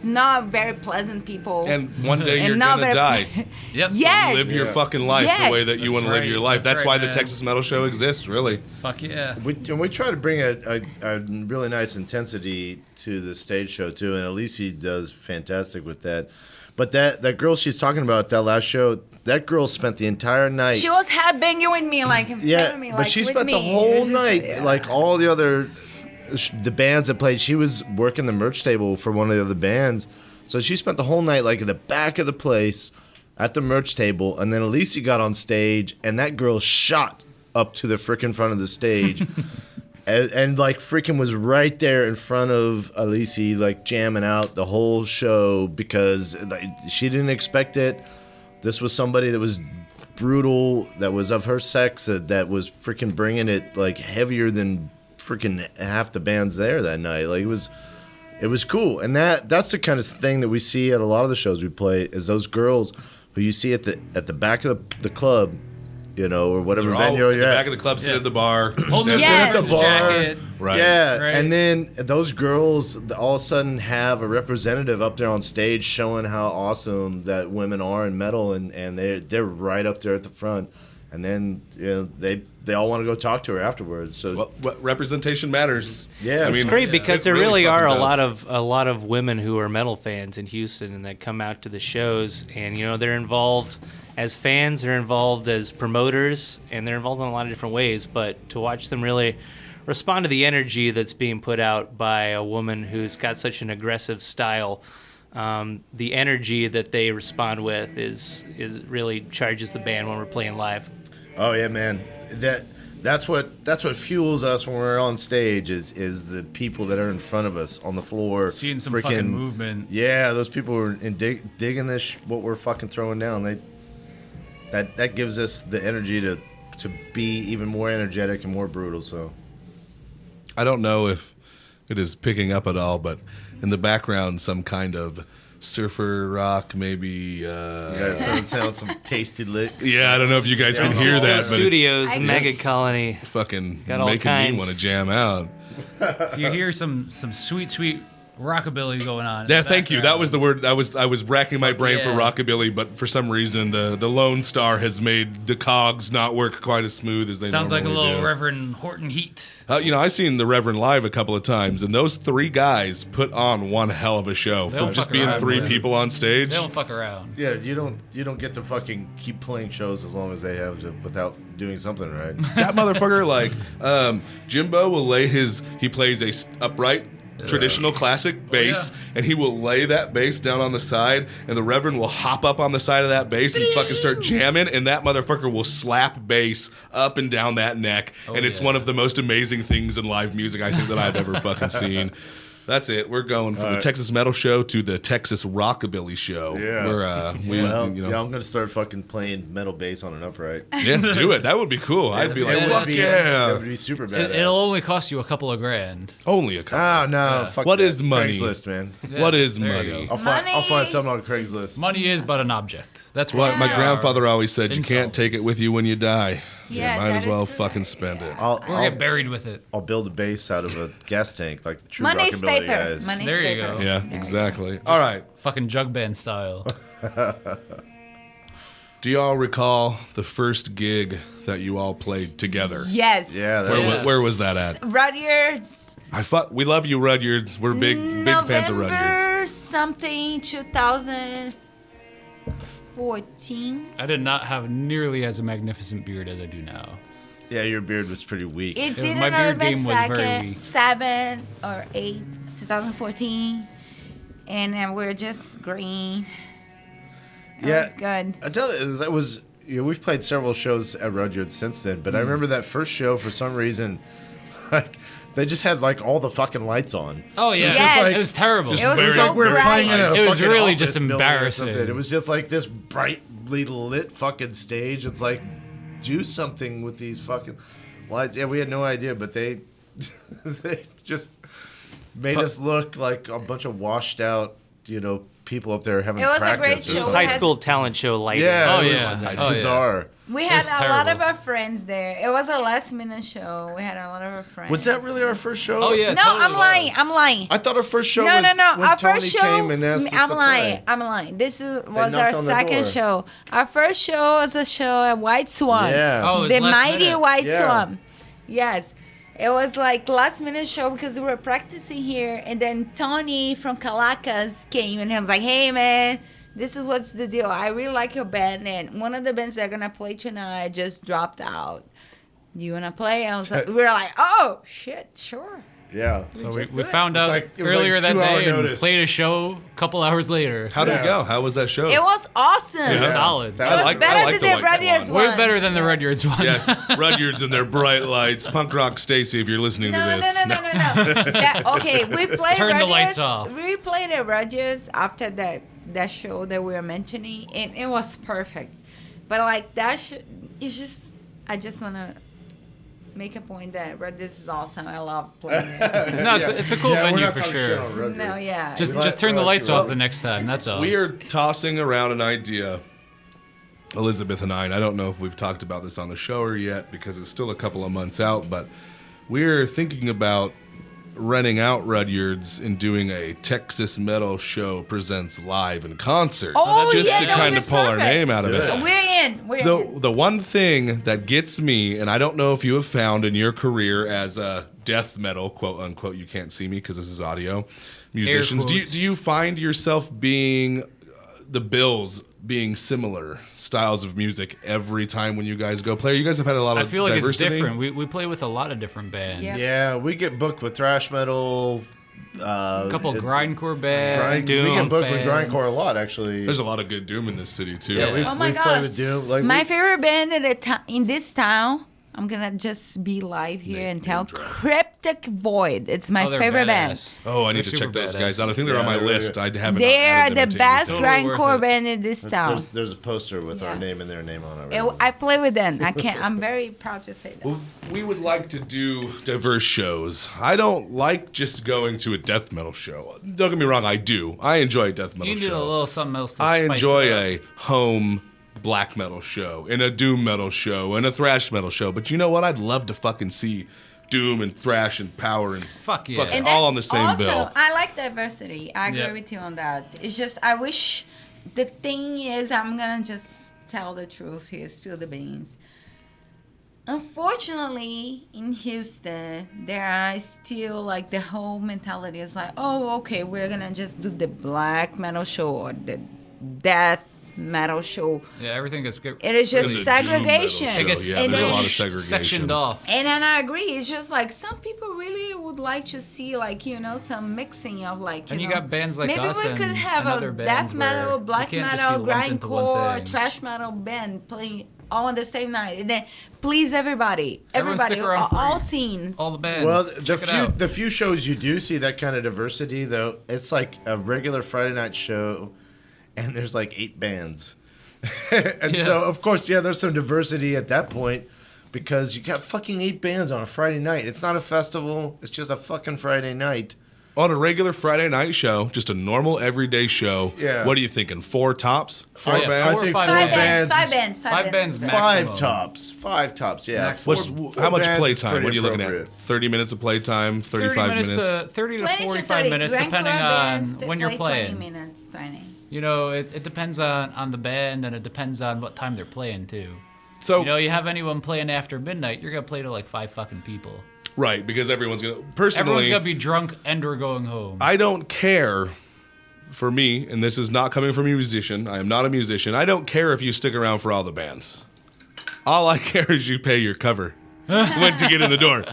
not very pleasant people. And one day And you're not gonna very- die. Yep. Yes. Live your fucking life Yes. the way that you That's want to live right. your life. That's That's right, why the man. Texas Metal Show exists, really. Fuck yeah. We try to bring a really nice intensity to the stage show too, and Elise does fantastic with that. But that girl she's talking about, that last show, that girl spent the entire night. She was headbanging with me, like in front Yeah, of me, but like she with spent me. the It whole was just- night, yeah. like all the other, the bands that played. She was working the merch table for one of the other bands, so she spent the whole night like in the back of the place, at the merch table, and then Elise got on stage, and that girl shot up to the frickin' front of the stage, and like freaking was right there in front of Elise, like jamming out the whole show because like, she didn't expect it. This was somebody that was brutal, that was of her sex, that was freaking bringing it like heavier than freaking half the bands there that night. Like it was cool, and that's the kind of thing that we see at a lot of the shows we play is those girls who you see at the back of the club, you know, or whatever They're venue all you're at the at. back of the club, sitting Yeah. at the bar. Holding Sit Yes. at the bar. jacket. Right. Yeah, Right. and then those girls all of a sudden have a representative up there on stage showing how awesome that women are in metal, and they're right up there at the front, and then they all want to go talk to her afterwards. So Well, representation matters. Yeah. I It's mean, Great, because it there really fucking are a does. lot of women who are metal fans in Houston and that come out to the shows, and they're involved as fans, they're involved as promoters, and they're involved in a lot of different ways. But to watch them really respond to the energy that's being put out by a woman who's got such an aggressive style, the energy that they respond with is really charges the band when we're playing live. Oh yeah, man. That's what fuels us when we're on stage is the people that are in front of us on the floor. Seeing some fucking movement. Yeah, those people are digging this what we're fucking throwing down. That gives us the energy to be even more energetic and more brutal. So I don't know if it is picking up at all, but in the background, some kind of surfer rock, maybe. you guys throwing sound some tasty licks. Yeah, I don't know if you guys can hear that, but it's Studios, I- Mega Colony. fucking Got all making kinds. me want to jam out. If you hear some sweet rockabilly going on. in Yeah, the thank you. That background. was the word. I was racking my brain for yeah. rockabilly, but for some reason the Lone Star has made the cogs not work quite as smooth as they Sounds like a normally little do. Reverend Horton Heat. I've seen the Reverend live a couple of times, and those three guys put on one hell of a show They for don't just fuck being around, three man. people on stage. They don't fuck around. Yeah, you don't get to fucking keep playing shows as long as they have to without doing something right. That motherfucker, like, Jimbo will lay he plays a upright, traditional classic bass, and he will lay that bass down on the side, and the Reverend will hop up on the side of that bass and fucking start jamming, and that motherfucker will slap bass up and down that neck, and it's yeah. one of the most amazing things in live music I think that I've ever fucking seen. That's it. We're going from the right. Texas Metal Show to the Texas Rockabilly Show. Yeah. We're, Well, you know, yeah, I'm gonna start fucking playing metal bass on an upright. yeah, do it. That would be cool. I'd be like, That would fuck be- yeah. That would be super badass. It'll only cost you a couple of grand. Only a couple. Oh no! Fuck What that. is money? Craigslist, man. What is there you money? go. I'll find Money. something on Craigslist. Money is but an object. That's What what my we grandfather are. always said, you Insolvent. can't take it with you when you die. So Yes, you might that as well is fucking correct. spend it. Or get buried with it. I'll build a bass out of a gas tank like the true Money's rockabilly paper. guys. Money's There you paper. go. Yeah, There you exactly. All right. Fucking jug band style. Do y'all recall the first gig that you all played together? Yes. Yeah, that Where, was- was, where was that at? Rudyard's. We love you, Rudyards. We're big fans of Rudyards. November something 2014. I did not have nearly as a magnificent beard as I do now. Yeah, your beard was pretty weak. It was- didn't my beard November game was very weak. 7 or 8, 2014. And then we're just green. It Yeah. was good. I tell you, that was. We've played several shows at Rudyard since then, but I remember that first show for some reason, like they just had like all the fucking lights on. Oh yeah, Yes. it was terrible. It was very- so We're bright. playing in a It was fucking really office just building or embarrassing. something. It was just like this brightly lit fucking stage. It's like, do something with these fucking lights. Yeah, we had no idea, but they just made us look like a bunch of washed out people up there having It was a practice. great It show. was We high had- school talent show lighting. Yeah. Oh, it yeah. was Oh, yeah. bizarre. We had It's a lot of terrible. our friends there. It was a last minute show. We had a lot of our friends. Was that really our first show? Oh, yeah. No, totally I'm lying. was. I'm lying. I thought our first show No, was no, no. when Our Tony first show. came and asked us I'm to lying. play. I'm lying. This was knocked our on the second door. show. Our first show was a show at White Swan. Yeah. Oh, it was The last Mighty minute. White Yeah. Swan. Yes. It was like last minute show because we were practicing here, and then Tony from Calacas came and he was like, "Hey man, this is what's the deal. I really like your band, and one of the bands that are gonna play tonight just dropped out. You wanna play?" And I was like, we were like, "Oh shit, sure." Yeah. So just we do it. found out It was earlier like that 2 hour day and notice. played a show a couple hours later. How did it Yeah. go? How was that show? It was awesome. It was Yeah. solid. That It was I like better the than the White Rudyard's Swan. Way one. better than the Rudyard's one. Yeah, Rudyards and their bright lights. Punk Rock Stacy, if you're listening No, to no, this. no, no, no, no. Okay, we played Turn the lights Rudyard's- off. We played at Rudyard's after that show that we were mentioning, and it was perfect. But like that, it's just I just wanna make a point that Rudyard's is awesome. I love playing it. No, it's a cool Yeah, we're venue not for talking shit sure. on Rudyard. No, yeah. Just turn the lights off the next time. That's all. We are tossing around an idea, Elizabeth and I don't know if we've talked about this on the show or yet because it's still a couple of months out, but we're thinking about renting out Rudyard's and doing a Texas Metal Show presents live in concert. Oh, just yeah, to that kind would of be pull our perfect. name out of it. We're in. The one thing that gets me, and I don't know if you have found in your career as a death metal, quote unquote, you can't see me because this is audio, musicians, do quotes. you find yourself being the bills being similar styles of music every time when you guys go play? You guys have had a lot of I feel like diversity. it's different. We play with a lot of different bands. Yeah. Yeah, we get booked with thrash metal. A couple grindcore bands. We get booked with bands. grindcore a lot, actually. There's a lot of good doom in this city too. Yeah, we Oh my we play gosh. with Doom. Like My favorite band in this town, I'm gonna just be live here and tell drop. Cryptic Void. It's my they're favorite band. badass. Oh, I need They're to check super those badass. guys out. I think they're on Yeah, my they're really list. good. I haven't. They are added them the to best anything. Totally worth grindcore it. band in this town. There's a poster with our Yeah. name and their name on it. I play with them. I'm very proud to say that. Well, we would like to do diverse shows. I don't like just going to a death metal show. Don't get me wrong, I do. I enjoy a death metal You need a show. little something else to I spice enjoy it up. a home black metal show and a doom metal show and a thrash metal show. But you know what? I'd love to fucking see doom and thrash and power and Fuck yeah. fucking And all on the that's same awesome. bill. I like diversity. I agree Yeah. with you on that. It's just I wish the thing is I'm gonna just tell the truth here, spill the beans. Unfortunately, in Houston, there are still like the whole mentality is like, oh, okay, we're gonna just do the black metal show or the death metal show. Yeah, everything gets good. It is just And the doom metal segregation. show, It gets yeah, and there's a then- lot of segregation. sectioned off. And then I agree. It's just like some people really would like to see like some mixing of like And you know, got bands like maybe us we could and have other a bands death metal, where black you can't just metal, be lumped into one grindcore, thing. trash metal band playing all on the same night, and then please everybody, Everyone everybody, stick around for all scenes. All the bands. Well, Check it out. the few shows you do see that kind of diversity, though, it's like a regular Friday night show, and there's like 8 bands. And Yeah. so, of course, there's some diversity at that point because you got fucking 8 bands on a Friday night. It's not a festival, it's just a fucking Friday night. On a regular Friday night show, just a normal everyday show. Yeah. What are you thinking? 4 tops? 4 I bands? think five 4 bands. bands. Five is- bands. Five bands max. 5 Maximum. tops. 5 tops, yeah. Maximum. What's, Four how much bands is playtime? pretty What are you looking at? appropriate. 30 minutes of playtime? 35 minutes? To 30 to 20 to 45 30. minutes, Grindcore depending bands, on they when you're play playing. 20 minutes, 20. You know, it depends on the band, and it depends on what time they're playing, too. So, You know, you have anyone playing after midnight, you're going to play to like 5 fucking people. right, because everyone's going to... Personally, Everyone's going to be drunk and or going home. I don't care, for me, and this is not coming from a musician. I am not a musician. I don't care if you stick around for all the bands. All I care is you pay your cover when to get in the door.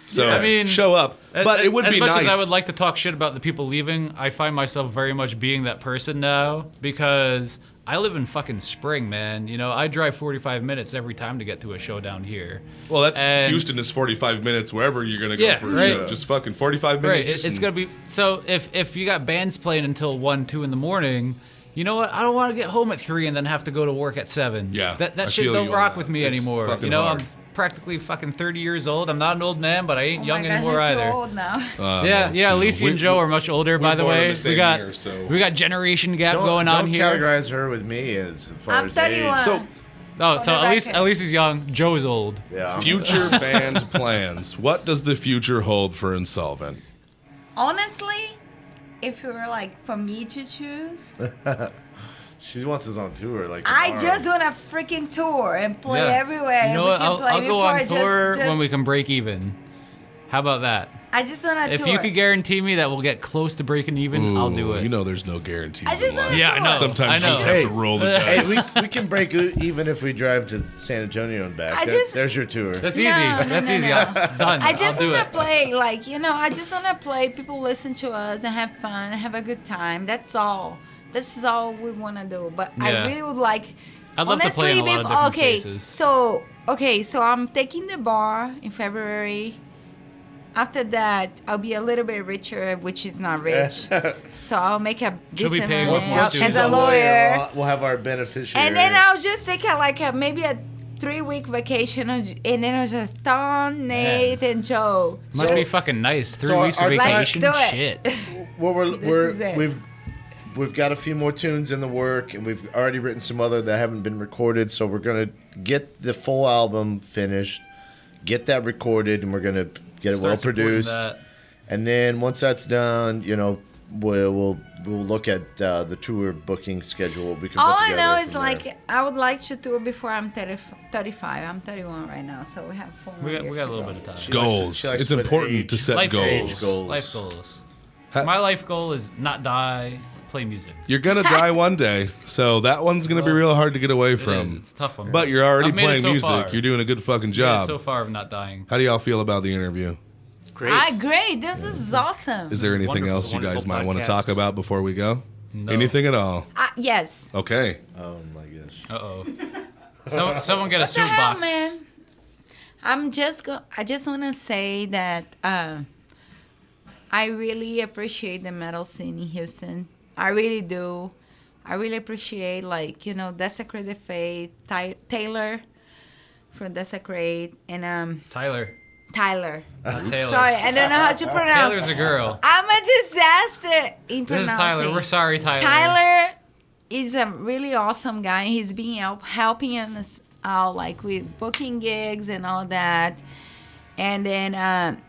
So, I mean, show up. But it would be nice. As much as I would like to talk shit about the people leaving, I find myself very much being that person now because I live in fucking Spring, man. You know, I drive 45 minutes every time to get to a show down here. Well, that's And- Houston is 45 minutes wherever you're going to go Yeah, for a right. show. Just fucking 45 minutes. Right, it's gonna be so. If you got bands playing until 1, 2 in the morning, you know what? I don't want to get home at 3 and then have to go to work at 7. Yeah, that I shit feel don't you on rock that. with me It's anymore. fucking You know, hard. practically fucking 30 years old. I'm not an old man, but I ain't Oh young my gosh, anymore I feel either. old now. Yeah. Alicia and Joe are much older, by the born in way. the same we got year, so- we got generation gap going on don't here. categorize her with me as far I'm as 31. age. So, Oh, For so the at record. least he's young. Joe's old. Yeah. future band plans. What does the future hold for Insolvent? Honestly, if it were like for me to choose, She wants us on tour. Like I tomorrow. just want a freaking tour and play Yeah. everywhere. You know and we what? can I'll play go on before, tour just- when we can break even. How about that? I just want a If tour. you could guarantee me that we'll get close to breaking even, I'll do Ooh, it. You know, there's no guarantees. I just in want life. a Yeah, I tour. know. Sometimes I you know. just have to roll the Hey, dice. we can break even if we drive to San Antonio and back. I just- There's your tour. That's No, easy. no, That's no, easy. no. Done. I just I'll do want it. to play, like, I just want to play. People listen to us and have fun, have a good time. That's all. This is all we want to do. But I Yeah. really would like. I'd love to play in a lot of different okay, places. so I'm taking the bar in February. After that, I'll be a little bit richer, which is not rich. So I'll make a She'll be decent paying money more as dues. a lawyer. We'll have our beneficiary. And then I'll just take maybe a 3-week vacation, and then I'll just Tom, Nate, and Joe. Must So- be fucking nice. 3 so weeks of our- Let's vacation. do it. Shit. Well, is it. we've got a few more tunes in the work, and we've already written some other that haven't been recorded. So we're gonna get the full album finished, get that recorded, and we're gonna get it Start well supporting produced. that. And then once that's done, we'll look at the tour booking schedule. We can All put I together know from is there. like I would like to tour before I'm 35. I'm 31 right now, so we have 4 more We years got a to little go. bit of time. She Goals. she likes It's to put important age. to set Life goals. goals. Life goals. Ha- My life goal is not die, play music. You're gonna die one day, so that one's gonna be real hard to get away It from. is. It's a tough one. But you're already I've made it playing so music. far. You're doing a good fucking Yeah, job. so far of not dying. How do y'all feel about the interview? Great. Great. This is awesome. Is there anything Wonderful, else you guys wonderful might want to podcast. talk about before we go? No. Anything at all? Yes. Okay. Oh my gosh. Uh-oh. Someone get a What the soup hell, box. man? I just want to say that I really appreciate the metal scene in Houston. I really do. I really appreciate, Desecrated Fate, Taylor from Desecrate, and Tyler. Tyler. Not Taylor. Sorry, I don't know how to pronounce. Taylor's a girl. I'm a disaster in This pronouncing. is Tyler. We're sorry, Tyler. Tyler is a really awesome guy. He's been helping us out, with booking gigs and all that. And then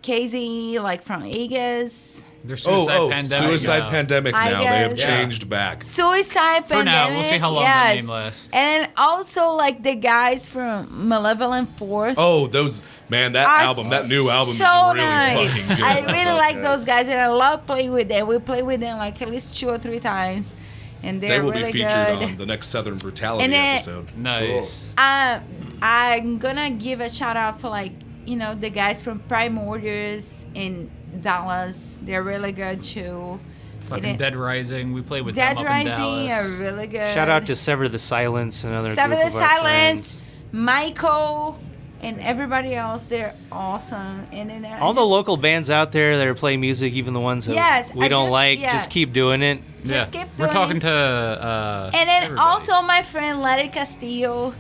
Casey, from Egas. They're suicide pandemic. Suicide now. Pandemic I now. They have guess. changed back. Suicide For now, Pandemic. we'll see how long that name lasts. And also, the guys from Malevolent Force. Oh, those man, that are new album so is really nice. fucking good. I really like Okay. those guys, and I love playing with them. We play with them at least 2 or 3 and They they're will really be featured good. on the next Southern Brutality And then- episode. Nice. I'm gonna give a shout out for the guys from Primordials in Dallas. They're really good too. Fucking And Dead Rising. We played with Dead them up Rising in Dallas. are really good. Shout out to Sever the Silence, another Seven group the of our Silence, friends. Michael, and everybody else. They're awesome. And then All the local bands out there that are playing music, even the ones that Yes, we I don't just- like, yes. just keep doing it. just keep We're doing talking it. to And then everybody. also my friend Letty Castillo.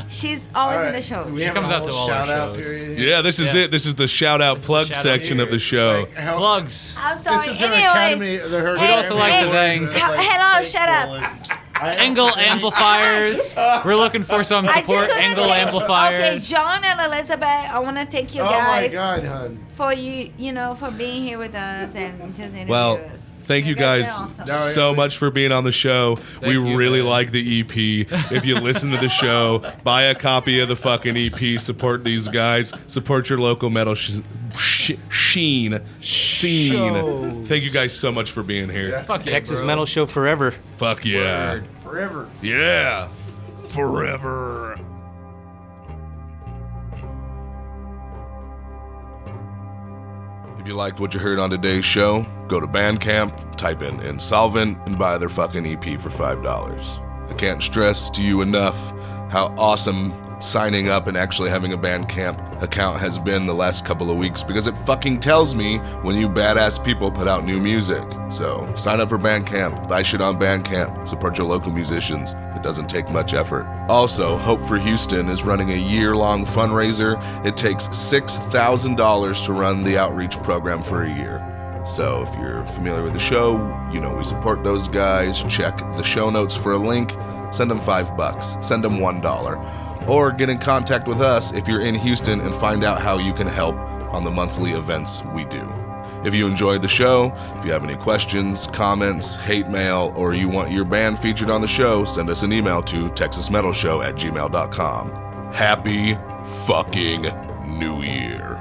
She's always in the shows. We have comes a out to whole all our shout-out shows. period. Yeah, this is Yeah. it. This is the shout out plug shout-out section of the show. plugs. I'm sorry. This is her Anyways, academy. Her We'd also like to thank- Hello, shut up. Angle amplifiers. We're looking for some I just support. wanna Angle thank- amplifiers. Okay, John and Elizabeth, I want to thank you Oh my guys God, hon. for for being here with us and just interview Well, us. thank you guys are awesome. No, so much for being on the show. We you, really man. like the EP. If you listen to the show, buy a copy of the fucking EP. Support these guys. Support your local metal scene. Thank you guys so much for being here. Fuck yeah, Texas bro. Metal Show forever. Fuck yeah. Word. Forever. Yeah. Forever. If you liked what you heard on today's show, go to Bandcamp, type in Insolvent, and buy their fucking EP for $5. I can't stress to you enough how awesome signing up and actually having a Bandcamp account has been the last couple of weeks, because it fucking tells me when you badass people put out new music. So sign up for Bandcamp, buy shit on Bandcamp, support your local musicians. It doesn't take much effort. Also, Hope for Houston is running a year-long fundraiser. It takes $6,000 to run the outreach program for a year. So if you're familiar with the show, you know we support those guys. Check the show notes for a link. Send them $5. Send them $1. Or get in contact with us if you're in Houston and find out how you can help on the monthly events we do. If you enjoyed the show, if you have any questions, comments, hate mail, or you want your band featured on the show, send us an email to texasmetalshow@gmail.com. Happy fucking New Year.